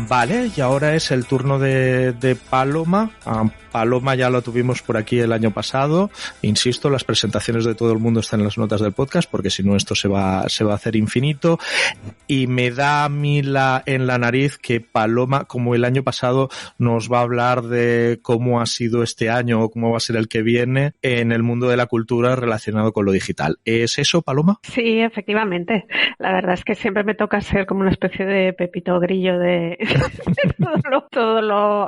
Vale, y ahora es el turno de Paloma. Paloma ya lo tuvimos por aquí el año pasado. Insisto, las presentaciones de todo el mundo están en las notas del podcast porque si no esto se va a hacer infinito. Y me da a mí en la nariz que Paloma, como el año pasado, nos va a hablar de cómo ha sido este año o cómo va a ser el que viene en el mundo de la cultura relacionado con lo digital. ¿Es eso, Paloma? Sí, efectivamente. La verdad es que siempre me toca ser como una especie de Pepito Grillo de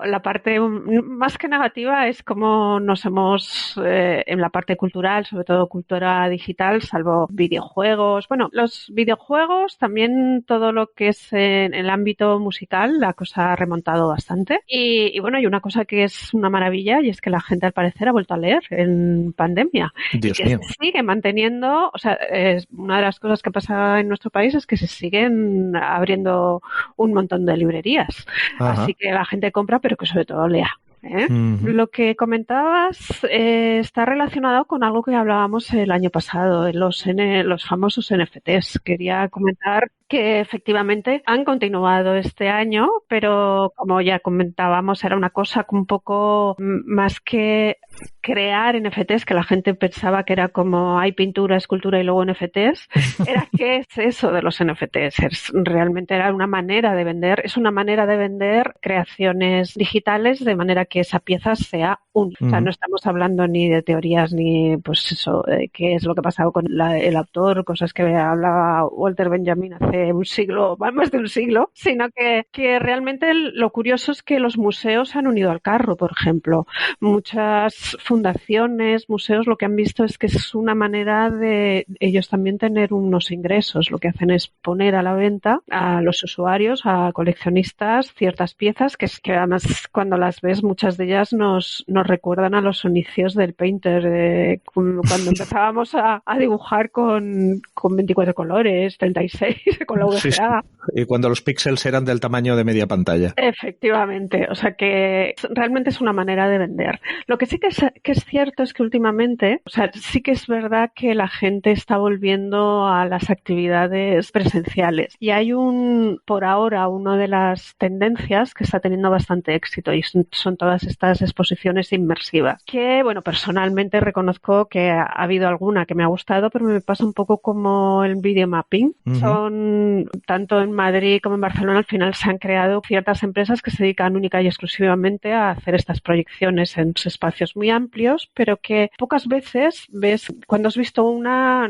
la parte más que negativa es cómo nos hemos en la parte cultural, sobre todo cultura digital, salvo videojuegos. Bueno, los videojuegos, también todo lo que es en el ámbito musical, la cosa ha remontado bastante. Y bueno, hay una cosa que es una maravilla y es que la gente al parecer ha vuelto a leer en pandemia. Dios y que mío. se sigue manteniendo, o sea, una de las cosas que pasa en nuestro país es que se siguen abriendo un montón de librerías. Ajá. Así que la gente compra, pero que sobre todo lea. Uh-huh. Lo que comentabas está relacionado con algo que hablábamos el año pasado, los famosos NFTs. Quería comentar que efectivamente han continuado este año, pero como ya comentábamos, era una cosa un poco más que crear NFTs, que la gente pensaba que era como hay pintura, escultura y luego NFTs. Era ¿qué es eso de los NFTs? Realmente era una manera de vender, es una manera de vender creaciones digitales de manera que esa pieza sea única. O sea, no estamos hablando ni de teorías ni pues eso, qué es lo que ha pasado con el autor, cosas que hablaba Walter Benjamin hace un siglo, más de un siglo, sino que realmente lo curioso es que los museos se han unido al carro, por ejemplo. Muchas fundaciones, museos, lo que han visto es que es una manera de ellos también tener unos ingresos. Lo que hacen es poner a la venta a los usuarios, a coleccionistas, ciertas piezas que además cuando las ves muchas de ellas nos recuerdan a los inicios del Painter, cuando empezábamos a dibujar con 24 colores, 36, con la VGA. Sí, sí. Y cuando los píxeles eran del tamaño de media pantalla. Efectivamente, o sea que realmente es una manera de vender. Lo que sí que es cierto es que últimamente, o sea, sí que es verdad que la gente está volviendo a las actividades presenciales y hay por ahora, una de las tendencias que está teniendo bastante éxito y son todas estas exposiciones inmersivas, que bueno, personalmente reconozco que ha habido alguna que me ha gustado, pero me pasa un poco como el videomapping. Son tanto en Madrid como en Barcelona, al final se han creado ciertas empresas que se dedican única y exclusivamente a hacer estas proyecciones en espacios muy amplios, pero que pocas veces ves, cuando has visto una,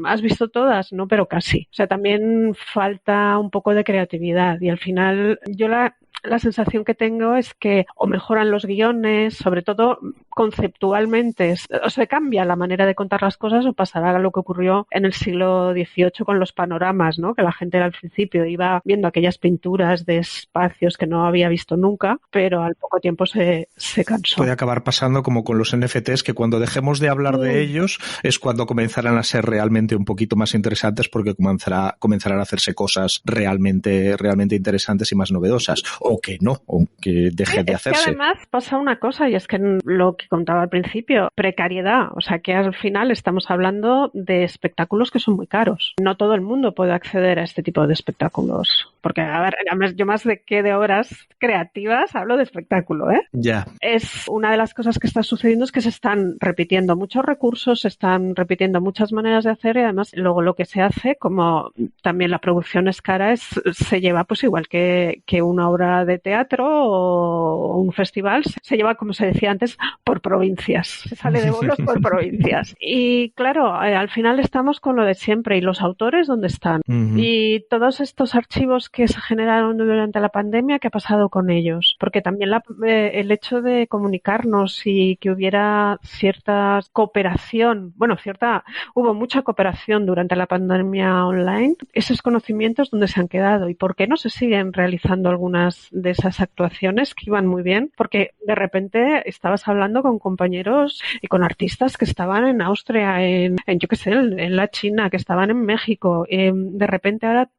has visto todas, ¿no? Pero casi. O sea, también falta un poco de creatividad y al final yo la sensación que tengo es que o mejoran los guiones, sobre todo conceptualmente, o se cambia la manera de contar las cosas o pasará a lo que ocurrió en el siglo XVIII con los panoramas, ¿no? Que la gente al principio iba viendo aquellas pinturas de espacios que no había visto nunca, pero al poco tiempo se cansó. Puede acabar pasando como con los NFTs, que cuando dejemos de hablar de ellos es cuando comenzarán a ser realmente un poquito más interesantes porque comenzarán a hacerse cosas realmente interesantes y más novedosas. O que no, o que deje de hacerse. Es que además pasa una cosa, y es que lo que contaba al principio, precariedad, o sea que al final estamos hablando de espectáculos que son muy caros. No todo el mundo puede acceder a este tipo de espectáculos, porque a ver, yo más de obras creativas hablo de espectáculo, ¿eh? Ya. Es una de las cosas que está sucediendo es que se están repitiendo muchos recursos, se están repitiendo muchas maneras de hacer y además luego lo que se hace, como también la producción es cara, se lleva pues igual que una obra de teatro o un festival, se lleva, como se decía antes, por provincias. Se sale de bolos por provincias. Y claro, al final estamos con lo de siempre. ¿Y los autores dónde están? Y todos estos archivos que se generaron durante la pandemia, ¿qué ha pasado con ellos? Porque también el hecho de comunicarnos y que hubiera cierta cooperación, hubo mucha cooperación durante la pandemia online, esos conocimientos ¿dónde se han quedado? ¿Y por qué no se siguen realizando algunas de esas actuaciones que iban muy bien? Porque de repente estabas hablando con compañeros y con artistas que estaban en Austria, en la China, que estaban en México. De repente ahora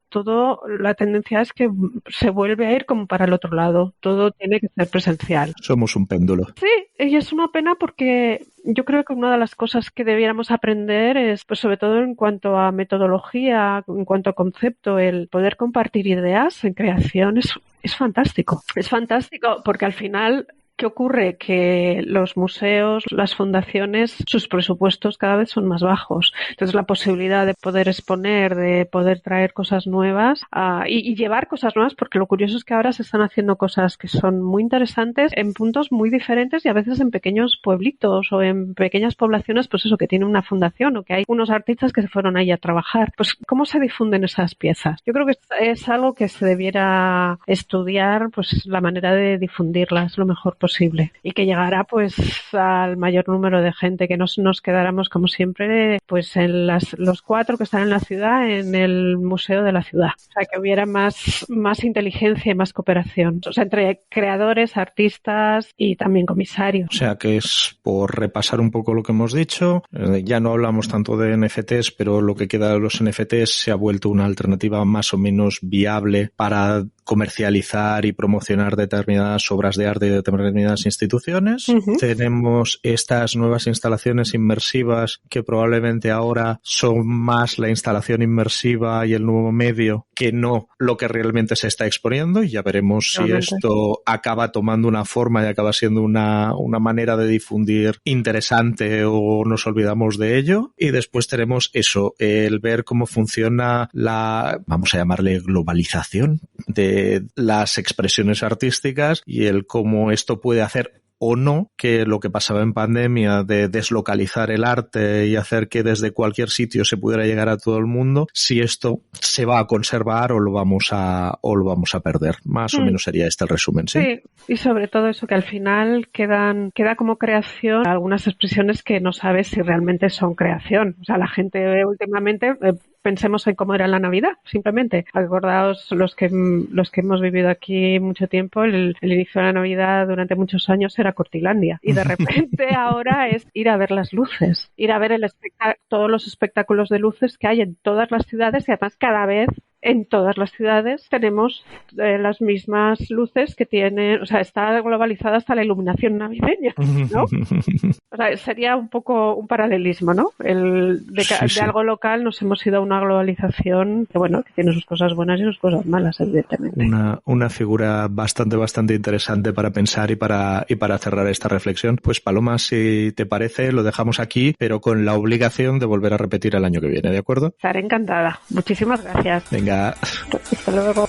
la tendencia es que se vuelve a ir como para el otro lado. Todo tiene que ser presencial. Somos un péndulo. Sí, y es una pena porque yo creo que una de las cosas que debiéramos aprender es, pues sobre todo en cuanto a metodología, en cuanto a concepto, el poder compartir ideas en creación es fantástico. Es fantástico porque al final, ¿qué ocurre? Que los museos, las fundaciones, sus presupuestos cada vez son más bajos. Entonces la posibilidad de poder exponer, de poder traer cosas nuevas y llevar cosas nuevas, porque lo curioso es que ahora se están haciendo cosas que son muy interesantes en puntos muy diferentes y a veces en pequeños pueblitos o en pequeñas poblaciones, pues eso, que tiene una fundación o que hay unos artistas que se fueron ahí a trabajar. Pues ¿cómo se difunden esas piezas? Yo creo que es algo que se debiera estudiar, pues la manera de difundirlas lo mejor posible y que llegara pues al mayor número de gente, que no nos quedáramos como siempre pues en los 4 que están en la ciudad en el museo de la ciudad, o sea que hubiera más inteligencia y más cooperación, o sea, entre creadores, artistas y también comisarios. O sea que es, por repasar un poco lo que hemos dicho, ya no hablamos tanto de NFTs, pero lo que queda de los NFTs se ha vuelto una alternativa más o menos viable para comercializar y promocionar determinadas obras de arte de determinadas instituciones. Tenemos estas nuevas instalaciones inmersivas que probablemente ahora son más la instalación inmersiva y el nuevo medio que no lo que realmente se está exponiendo, y ya veremos si esto acaba tomando una forma y acaba siendo una manera de difundir interesante o nos olvidamos de ello. Y después tenemos eso, el ver cómo funciona vamos a llamarle globalización de las expresiones artísticas y el cómo esto puede hacer o no que lo que pasaba en pandemia de deslocalizar el arte y hacer que desde cualquier sitio se pudiera llegar a todo el mundo, si esto se va a conservar o lo vamos a perder. Más o menos sería este el resumen, ¿sí? Sí, y sobre todo eso, que al final queda como creación algunas expresiones que no sabes si realmente son creación. O sea, la gente últimamente... Pensemos en cómo era la Navidad, simplemente. Acordaos los que hemos vivido aquí mucho tiempo, el inicio de la Navidad durante muchos años era Cortilandia. Y de repente ahora es ir a ver las luces, ir a ver todos los espectáculos de luces que hay en todas las ciudades, y además cada vez en todas las ciudades tenemos las mismas luces que tienen, o sea, está globalizada hasta la iluminación navideña, ¿no? O sea, sería un poco un paralelismo, ¿no? De algo local nos hemos ido a una globalización que, bueno, que tiene sus cosas buenas y sus cosas malas, evidentemente. Una figura bastante interesante para pensar y para cerrar esta reflexión. Pues Paloma, si te parece, lo dejamos aquí, pero con la obligación de volver a repetir el año que viene, ¿de acuerdo? Estaré encantada. Muchísimas gracias. Venga. Hasta luego.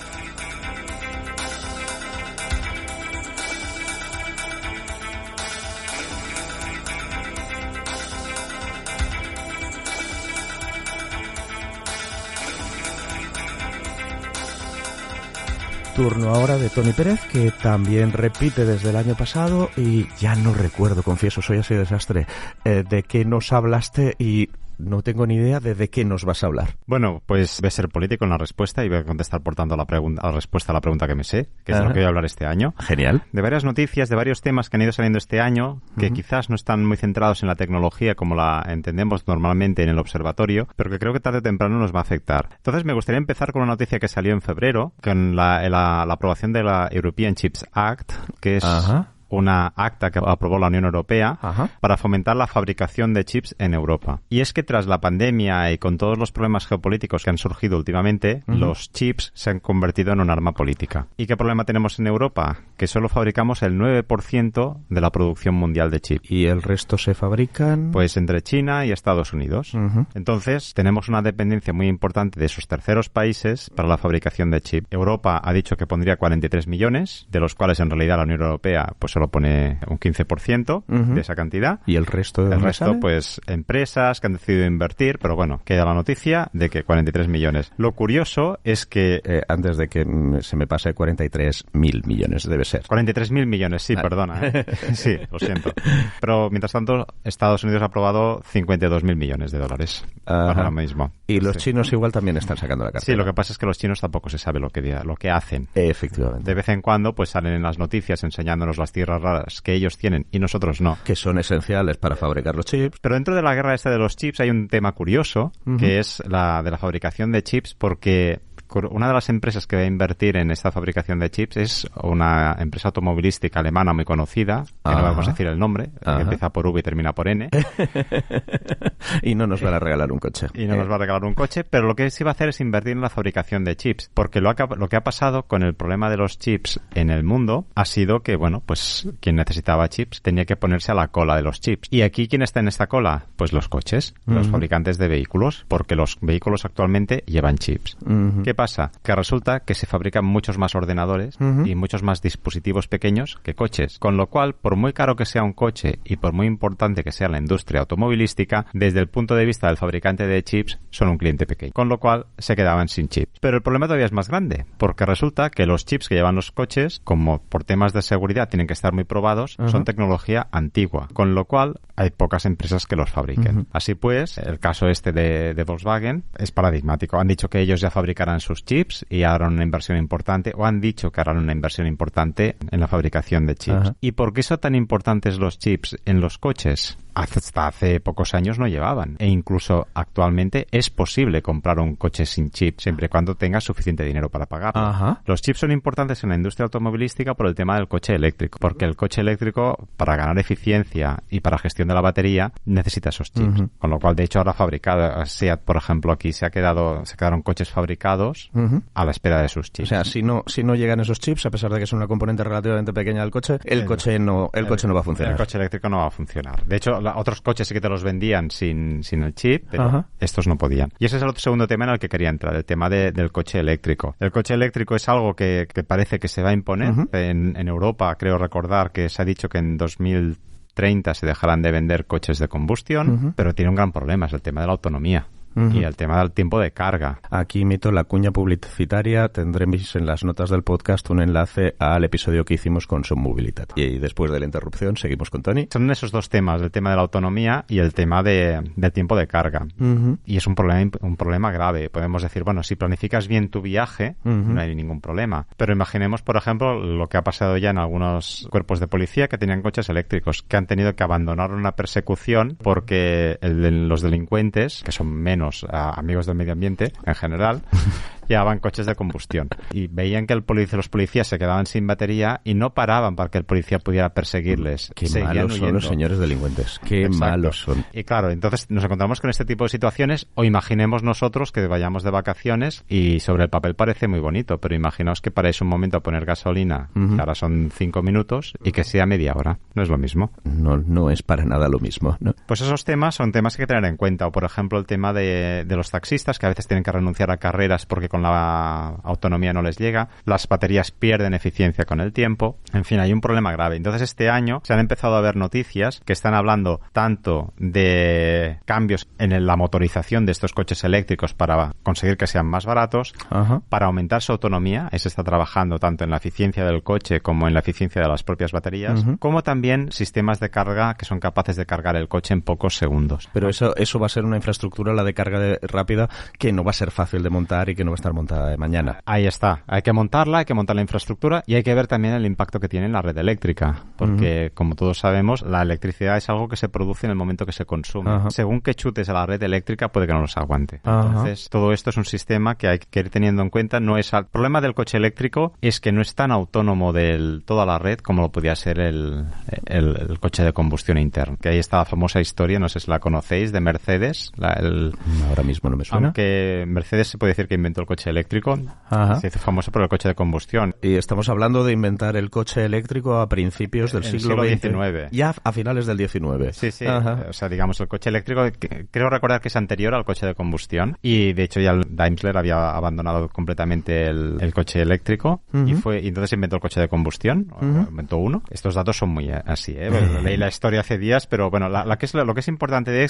Turno ahora de Tony Pérez, que también repite desde el año pasado y ya no recuerdo, confieso, soy así de desastre, de qué nos hablaste y no tengo ni idea de qué nos vas a hablar. Bueno, pues voy a ser político en la respuesta y voy a contestar por tanto la respuesta a la pregunta que me sé, que es de lo que voy a hablar este año. Genial. De varias noticias, de varios temas que han ido saliendo este año, que quizás no están muy centrados en la tecnología como la entendemos normalmente en el observatorio, pero que creo que tarde o temprano nos va a afectar. Entonces me gustaría empezar con una noticia que salió en febrero, con la aprobación de la European Chips Act, que es... una acta que aprobó la Unión Europea para fomentar la fabricación de chips en Europa. Y es que tras la pandemia y con todos los problemas geopolíticos que han surgido últimamente, los chips se han convertido en un arma política. ¿Y qué problema tenemos en Europa? Que solo fabricamos el 9% de la producción mundial de chips. ¿Y el resto se fabrican? Pues entre China y Estados Unidos. Entonces, tenemos una dependencia muy importante de esos terceros países para la fabricación de chips. Europa ha dicho que pondría 43 millones, de los cuales en realidad la Unión Europea pues solo pone un 15% de esa cantidad. ¿Y el resto de dónde sale? Pues empresas que han decidido invertir, pero bueno, queda la noticia de que 43 millones. Lo curioso es que... antes de que se me pase 43.000 millones, debe ser. 43.000 millones, sí, perdona. Sí, lo siento. Pero mientras tanto, Estados Unidos ha aprobado 52.000 millones de dólares para lo mismo. Y los chinos igual también están sacando la cartera. Sí, lo que pasa es que los chinos tampoco se sabe lo que hacen. Efectivamente. De vez en cuando pues salen en las noticias enseñándonos las tierras raras que ellos tienen y nosotros no. Que son esenciales para fabricar los chips. Pero dentro de la guerra esta de los chips hay un tema curioso, que es la de la fabricación de chips, porque una de las empresas que va a invertir en esta fabricación de chips es una empresa automovilística alemana muy conocida, que no vamos a decir el nombre, que empieza por V y termina por N. Y no nos van a regalar un coche. Y no nos va a regalar un coche, pero lo que sí va a hacer es invertir en la fabricación de chips, porque lo que ha pasado con el problema de los chips en el mundo ha sido que, bueno, pues quien necesitaba chips tenía que ponerse a la cola de los chips. ¿Y aquí quién está en esta cola? Pues los coches, los fabricantes de vehículos, porque los vehículos actualmente llevan chips. ¿Qué pasa? Que resulta que se fabrican muchos más ordenadores y muchos más dispositivos pequeños que coches, con lo cual, por muy caro que sea un coche y por muy importante que sea la industria automovilística, desde el punto de vista del fabricante de chips, son un cliente pequeño, con lo cual se quedaban sin chips. Pero el problema todavía es más grande, porque resulta que los chips que llevan los coches, como por temas de seguridad tienen que estar muy probados, son tecnología antigua, con lo cual hay pocas empresas que los fabriquen. Así pues, el caso este de Volkswagen es paradigmático. Han dicho que ellos ya fabricarán sus chips y harán una inversión importante, o han dicho que harán una inversión importante en la fabricación de chips. Ajá. ¿Y por qué son tan importantes los chips en los coches? Hasta hace pocos años no llevaban. E incluso actualmente es posible comprar un coche sin chip, siempre y cuando tengas suficiente dinero para pagarlo. Ajá. Los chips son importantes en la industria automovilística por el tema del coche eléctrico, porque el coche eléctrico, para ganar eficiencia y para gestión de la batería, necesita esos chips. Ujú. Con lo cual, de hecho, ahora fabricado, SEAT, por ejemplo, aquí se quedaron coches fabricados Ujú. a la espera de sus O chips. sea, si no llegan esos chips, a pesar de que es una componente relativamente pequeña del coche, el coche no va a funcionar. El coche eléctrico no va a funcionar. De hecho, otros coches sí que te los vendían sin el chip, pero Ajá. estos no podían. Y ese es el otro segundo tema en el que quería entrar, el tema del coche eléctrico. El coche eléctrico es algo que parece que se va a imponer. Ujú. En Europa, creo recordar que se ha dicho que en 2030 se dejarán de vender coches de combustión, Ujú. pero tiene un gran problema, es el tema de la autonomía. Ujú. Y el tema del tiempo de carga. Aquí meto la cuña publicitaria. Tendréis en las notas del podcast un enlace al episodio que hicimos con Son Mobilitat. Y después de la interrupción seguimos con Tony. Son esos dos temas, el tema de la autonomía y el tema del tiempo de carga. Ujú. Y es un problema grave. Podemos decir, bueno, si planificas bien tu viaje, Ujú. no hay ningún problema. Pero imaginemos, por ejemplo, lo que ha pasado ya en algunos cuerpos de policía que tenían coches eléctricos, que han tenido que abandonar una persecución porque los delincuentes, que son menos amigos del medio ambiente en general, llevaban coches de combustión. Y veían que los policías se quedaban sin batería y no paraban para que el policía pudiera perseguirles. Qué Seguían malos son huyendo. los señores delincuentes. Qué Exacto. malos son. Y claro, entonces nos encontramos con este tipo de situaciones, o imaginemos nosotros que vayamos de vacaciones y sobre el papel parece muy bonito, pero imaginaos que paráis un momento a poner gasolina, Ujú. que ahora son 5 minutos, y que sea media hora. No es lo mismo. No es para nada lo mismo, ¿no? Pues esos temas son temas que hay que tener en cuenta. O por ejemplo el tema de los taxistas, que a veces tienen que renunciar a carreras porque con la autonomía no les llega. Las baterías pierden eficiencia con el tiempo. En fin, hay un problema grave. Entonces este año se han empezado a ver noticias que están hablando tanto de cambios en la motorización de estos coches eléctricos para conseguir que sean más baratos, Ajá. para aumentar su autonomía. Se está trabajando tanto en la eficiencia del coche como en la eficiencia de las propias baterías, Ujú. como también sistemas de carga que son capaces de cargar el coche en pocos segundos. Pero eso va a ser una infraestructura, la de carga rápida, que no va a ser fácil de montar y que no va a estar montada de mañana. Ahí está. Hay que montar la infraestructura y hay que ver también el impacto que tiene en la red eléctrica. Porque, como todos sabemos, la electricidad es algo que se produce en el momento que se consume. Ajá. Según que chutes a la red eléctrica, puede que no los aguante. Ajá. Entonces, todo esto es un sistema que hay que ir teniendo en cuenta. El problema del coche eléctrico es que no es tan autónomo de toda la red como lo podía ser el coche de combustión interna. Que ahí está la famosa historia, no sé si la conocéis, de Mercedes. Ahora mismo no me suena. Aunque Mercedes se puede decir que inventó el coche eléctrico, Ajá. se hizo famoso por el coche de combustión. Y estamos hablando de inventar el coche eléctrico a principios del El siglo XX. XIX. Ya a finales del XIX. Sí, sí. Ajá. O sea, digamos, el coche eléctrico, creo recordar que es anterior al coche de combustión. Y de hecho ya el Daimler había abandonado completamente el coche eléctrico. Ujú. Y entonces inventó el coche de combustión. O Ujú. inventó uno. Estos datos son muy así, ¿eh? Bueno, leí la historia hace días, pero bueno, lo que es importante de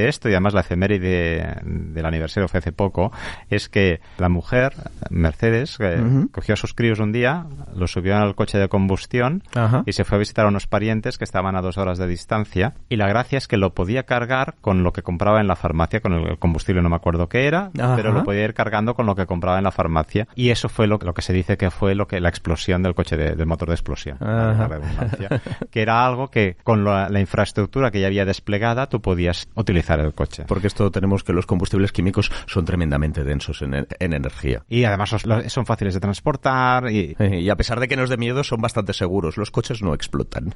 esto, y además la efeméride del aniversario fue hace poco, es que la mujer, Mercedes, Ujú. cogió a sus críos un día, los subió al coche de combustión Ajá. y se fue a visitar a unos parientes que estaban a 2 horas de distancia, y la gracia es que lo podía cargar con lo que compraba en la farmacia, con el combustible no me acuerdo qué era, Ajá. pero lo podía ir cargando con lo que compraba en la farmacia, y eso fue lo que se dice que fue la explosión del coche del motor de explosión, la redundancia, que era algo que con la infraestructura que ya había desplegada tú podías utilizar el coche. Porque esto tenemos que los combustibles químicos son tremendamente densos en energía. Y además son fáciles de transportar Y a pesar de que nos dé miedo, son bastante seguros. Los coches no explotan.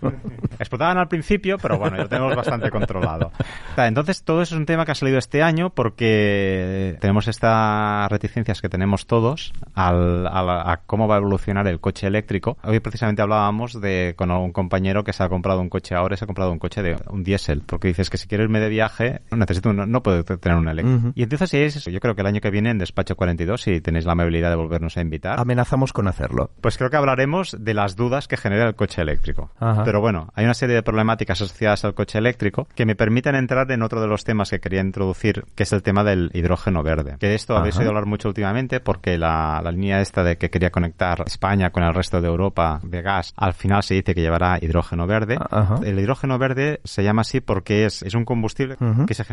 Explotaban al principio, pero bueno, ya lo tenemos bastante controlado. Entonces, todo eso es un tema que ha salido este año porque tenemos estas reticencias que tenemos todos a cómo va a evolucionar el coche eléctrico. Hoy precisamente hablábamos con algún compañero que se ha comprado un coche ahora y se ha comprado un coche de un diésel, porque dices que si quiero irme de viaje, no puedo tener un eléctrico. Uh-huh. Y entonces yo creo que el año que viene en Despacho 42, si tenéis la amabilidad de volvernos a invitar, Amenazamos con hacerlo. pues creo que hablaremos de las dudas que genera el coche eléctrico. Ajá. Pero bueno, hay una serie de problemáticas asociadas al coche eléctrico que me permiten entrar en otro de los temas que quería introducir, que es el tema del hidrógeno verde. Que de esto habéis Ajá. oído hablar mucho últimamente porque la línea esta de que quería conectar España con el resto de Europa de gas, al final se dice que llevará hidrógeno verde. Ajá. El hidrógeno verde se llama así porque es un combustible Uh-huh. que se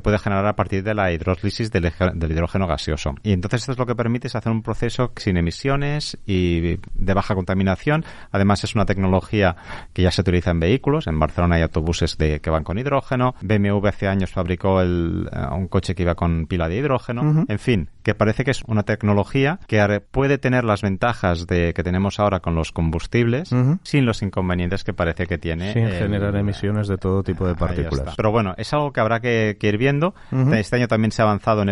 puede generar a partir de la hidrólisis del hidrógeno gaseoso. Y entonces esto es lo que permite es hacer un proceso sin emisiones y de baja contaminación. Además es una tecnología que ya se utiliza en vehículos. En Barcelona hay autobuses que van con hidrógeno. BMW hace años fabricó un coche que iba con pila de hidrógeno. En fin, que parece que es una tecnología que puede tener las ventajas que tenemos ahora con los combustibles sin los inconvenientes que parece que tiene. Sin generar emisiones de todo tipo de partículas. Pero bueno, es algo que habrá que ir viendo. Este año también se ha avanzado en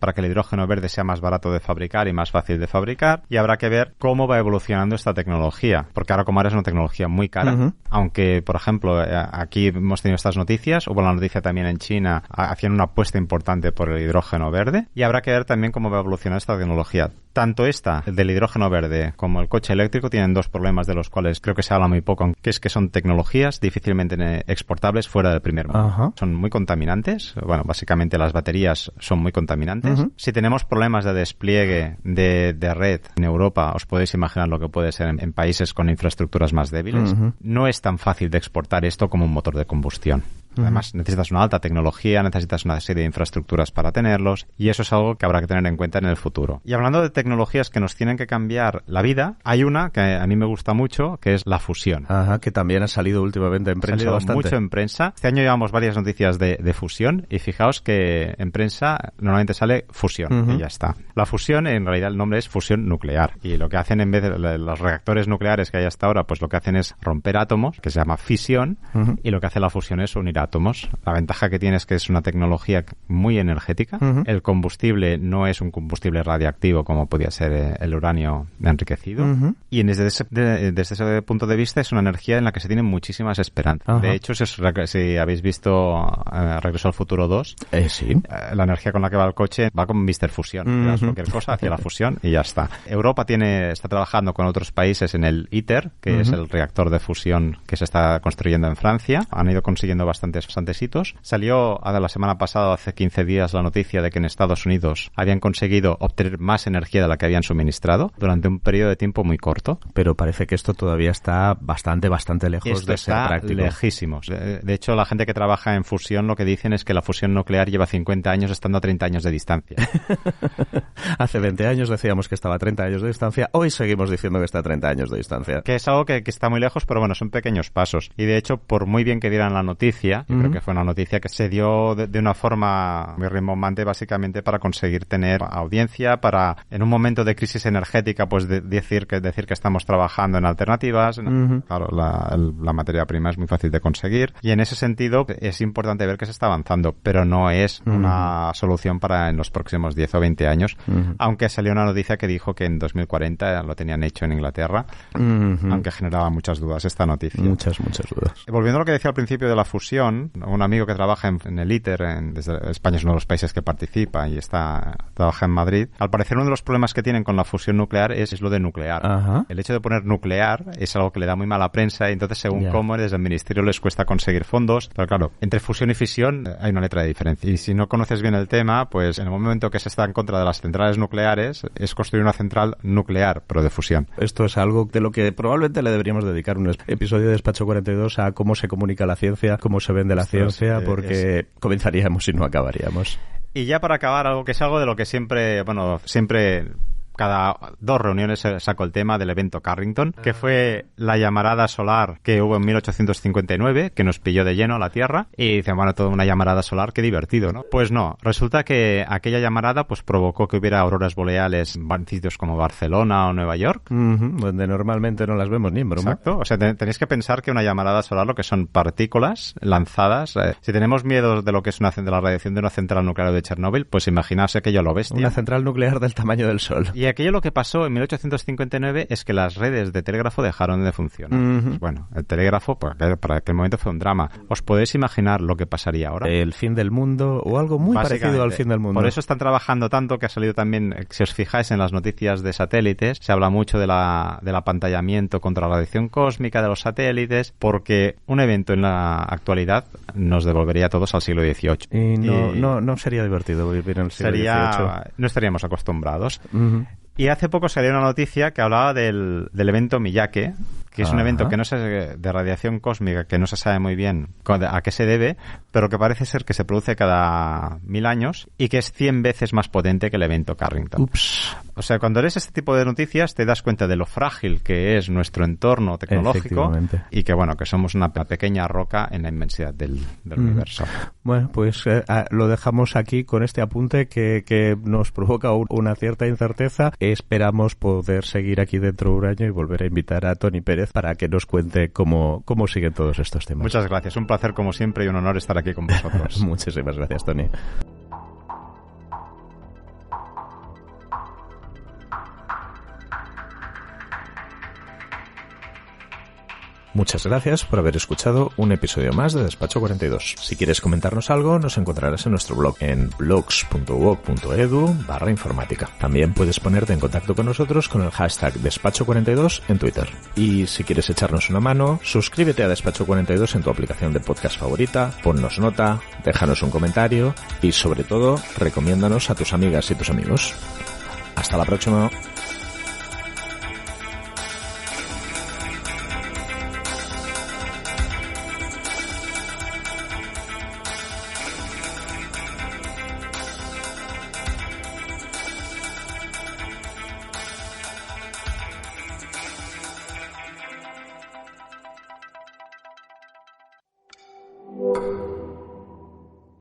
para que el hidrógeno verde sea más barato de fabricar y más fácil de fabricar, y habrá que ver cómo va evolucionando esta tecnología, porque ahora como ahora es una tecnología muy cara, aunque por ejemplo aquí hemos tenido estas noticias, hubo la noticia también en China, hacían una apuesta importante por el hidrógeno verde, y habrá que ver también cómo va a evolucionar esta tecnología. Tanto esta del hidrógeno verde como el coche eléctrico tienen dos problemas de los cuales creo que se habla muy poco, que es que son tecnologías difícilmente exportables fuera del primer mundo. Son muy contaminantes, bueno, básicamente las baterías son muy contaminantes. Si tenemos problemas de despliegue de red en Europa, os podéis imaginar lo que puede ser en países con infraestructuras más débiles. No es tan fácil de exportar esto como un motor de combustión. Además, necesitas una alta tecnología, necesitas una serie de infraestructuras para tenerlos, y eso es algo que habrá que tener en cuenta en el futuro. Y hablando de tecnologías que nos tienen que cambiar la vida, hay una que a mí me gusta mucho, que es la fusión. Que también ha salido últimamente en prensa bastante. Ha salido mucho en prensa. Este año llevamos varias noticias de fusión, y fijaos que en prensa normalmente sale fusión, y ya está. La fusión, en realidad el nombre es fusión nuclear, y lo que hacen en vez de los reactores nucleares que hay hasta ahora, pues lo que hacen es romper átomos, que se llama fisión, y lo que hace la fusión es unir átomos. La ventaja que tiene es que es una tecnología muy energética. El combustible no es un combustible radiactivo como podía ser el uranio enriquecido. Y desde ese punto de vista es una energía en la que se tienen muchísimas esperanzas. De hecho, si habéis visto Regreso al Futuro 2, la energía con la que va el coche va con Mr. Fusión. Das cualquier cosa hacia la fusión y ya está. Europa está trabajando con otros países en el ITER, que es el reactor de fusión que se está construyendo en Francia. Han ido consiguiendo bastantes hitos. Salió la semana pasada, hace 15 días, la noticia de que en Estados Unidos habían conseguido obtener más energía de la que habían suministrado durante un periodo de tiempo muy corto. Pero parece que esto todavía está bastante lejos de ser práctico. Lejísimos. De hecho, la gente que trabaja en fusión lo que dicen es que la fusión nuclear lleva 50 años estando a 30 años de distancia. Hace 20 años decíamos que estaba a 30 años de distancia, hoy seguimos diciendo que está a 30 años de distancia. Que es algo que está muy lejos, pero bueno, son pequeños pasos. Y de hecho, por muy bien que dieran la noticia, yo creo que fue una noticia que se dio de una forma muy rimbombante, básicamente para conseguir tener audiencia, para en un momento de crisis energética pues decir que estamos trabajando en alternativas. Claro, la materia prima es muy fácil de conseguir, y en ese sentido es importante ver que se está avanzando, pero no es una solución para en los próximos 10 o 20 años, aunque salió una noticia que dijo que en 2040 lo tenían hecho en Inglaterra, aunque generaba muchas dudas esta noticia. Muchas dudas. Volviendo a lo que decía al principio de la fusión, un amigo que trabaja en el ITER, desde España es uno de los países que participa y trabaja en Madrid. Al parecer uno de los problemas que tienen con la fusión nuclear es lo de nuclear. El hecho de poner nuclear es algo que le da muy mala prensa, y entonces según cómo desde el ministerio les cuesta conseguir fondos. Pero claro, entre fusión y fisión hay una letra de diferencia. Y si no conoces bien el tema, pues en el momento que se está en contra de las centrales nucleares es construir una central nuclear, pero de fusión. Esto es algo de lo que probablemente le deberíamos dedicar un episodio de Despacho 42 a cómo se comunica la ciencia, cómo se vende la ciencia, porque comenzaríamos y no acabaríamos. Y ya para acabar, algo que es algo de lo que siempre cada 2 reuniones saco el tema del evento Carrington, que fue la llamarada solar que hubo en 1859, que nos pilló de lleno a la Tierra, y dicen, bueno, toda una llamarada solar, qué divertido, ¿no? Pues no, resulta que aquella llamarada pues provocó que hubiera auroras boreales en sitios como Barcelona o Nueva York, donde normalmente no las vemos ni en broma. Exacto, o sea, tenéis que pensar que una llamarada solar lo que son partículas lanzadas. Si tenemos miedo de lo que es de la radiación de una central nuclear de Chernóbil, pues imaginaos aquello lo bestia. Una central nuclear del tamaño del Sol. Y aquello lo que pasó en 1859 es que las redes de telégrafo dejaron de funcionar. Pues bueno, el telégrafo para aquel momento fue un drama. ¿Os podéis imaginar lo que pasaría ahora? El fin del mundo o algo muy parecido al fin del mundo. Por eso están trabajando tanto, que ha salido también, si os fijáis en las noticias de satélites, se habla mucho del apantallamiento contra la radiación cósmica de los satélites, porque un evento en la actualidad nos devolvería a todos al siglo XVIII. Y no sería divertido vivir en el siglo XVIII. No estaríamos acostumbrados. Y hace poco salió una noticia que hablaba del evento Miyake, que es un evento que no se, de radiación cósmica que no se sabe muy bien a qué se debe, pero que parece ser que se produce cada 1000 años y que es 100 veces más potente que el evento Carrington. Ups. O sea, cuando lees este tipo de noticias te das cuenta de lo frágil que es nuestro entorno tecnológico y que, bueno, que somos una pequeña roca en la inmensidad del universo. Bueno, pues lo dejamos aquí con este apunte que nos provoca una cierta incerteza. Esperamos poder seguir aquí dentro de un año y volver a invitar a Tony Pérez para que nos cuente cómo siguen todos estos temas. Muchas gracias, un placer como siempre y un honor estar aquí con vosotros. Muchísimas gracias, Tony. Muchas gracias por haber escuchado un episodio más de Despacho 42. Si quieres comentarnos algo, nos encontrarás en nuestro blog en blogs.uoc.edu/informática. También puedes ponerte en contacto con nosotros con el hashtag Despacho 42 en Twitter. Y si quieres echarnos una mano, suscríbete a Despacho 42 en tu aplicación de podcast favorita, ponnos nota, déjanos un comentario y, sobre todo, recomiéndanos a tus amigas y tus amigos. Hasta la próxima. You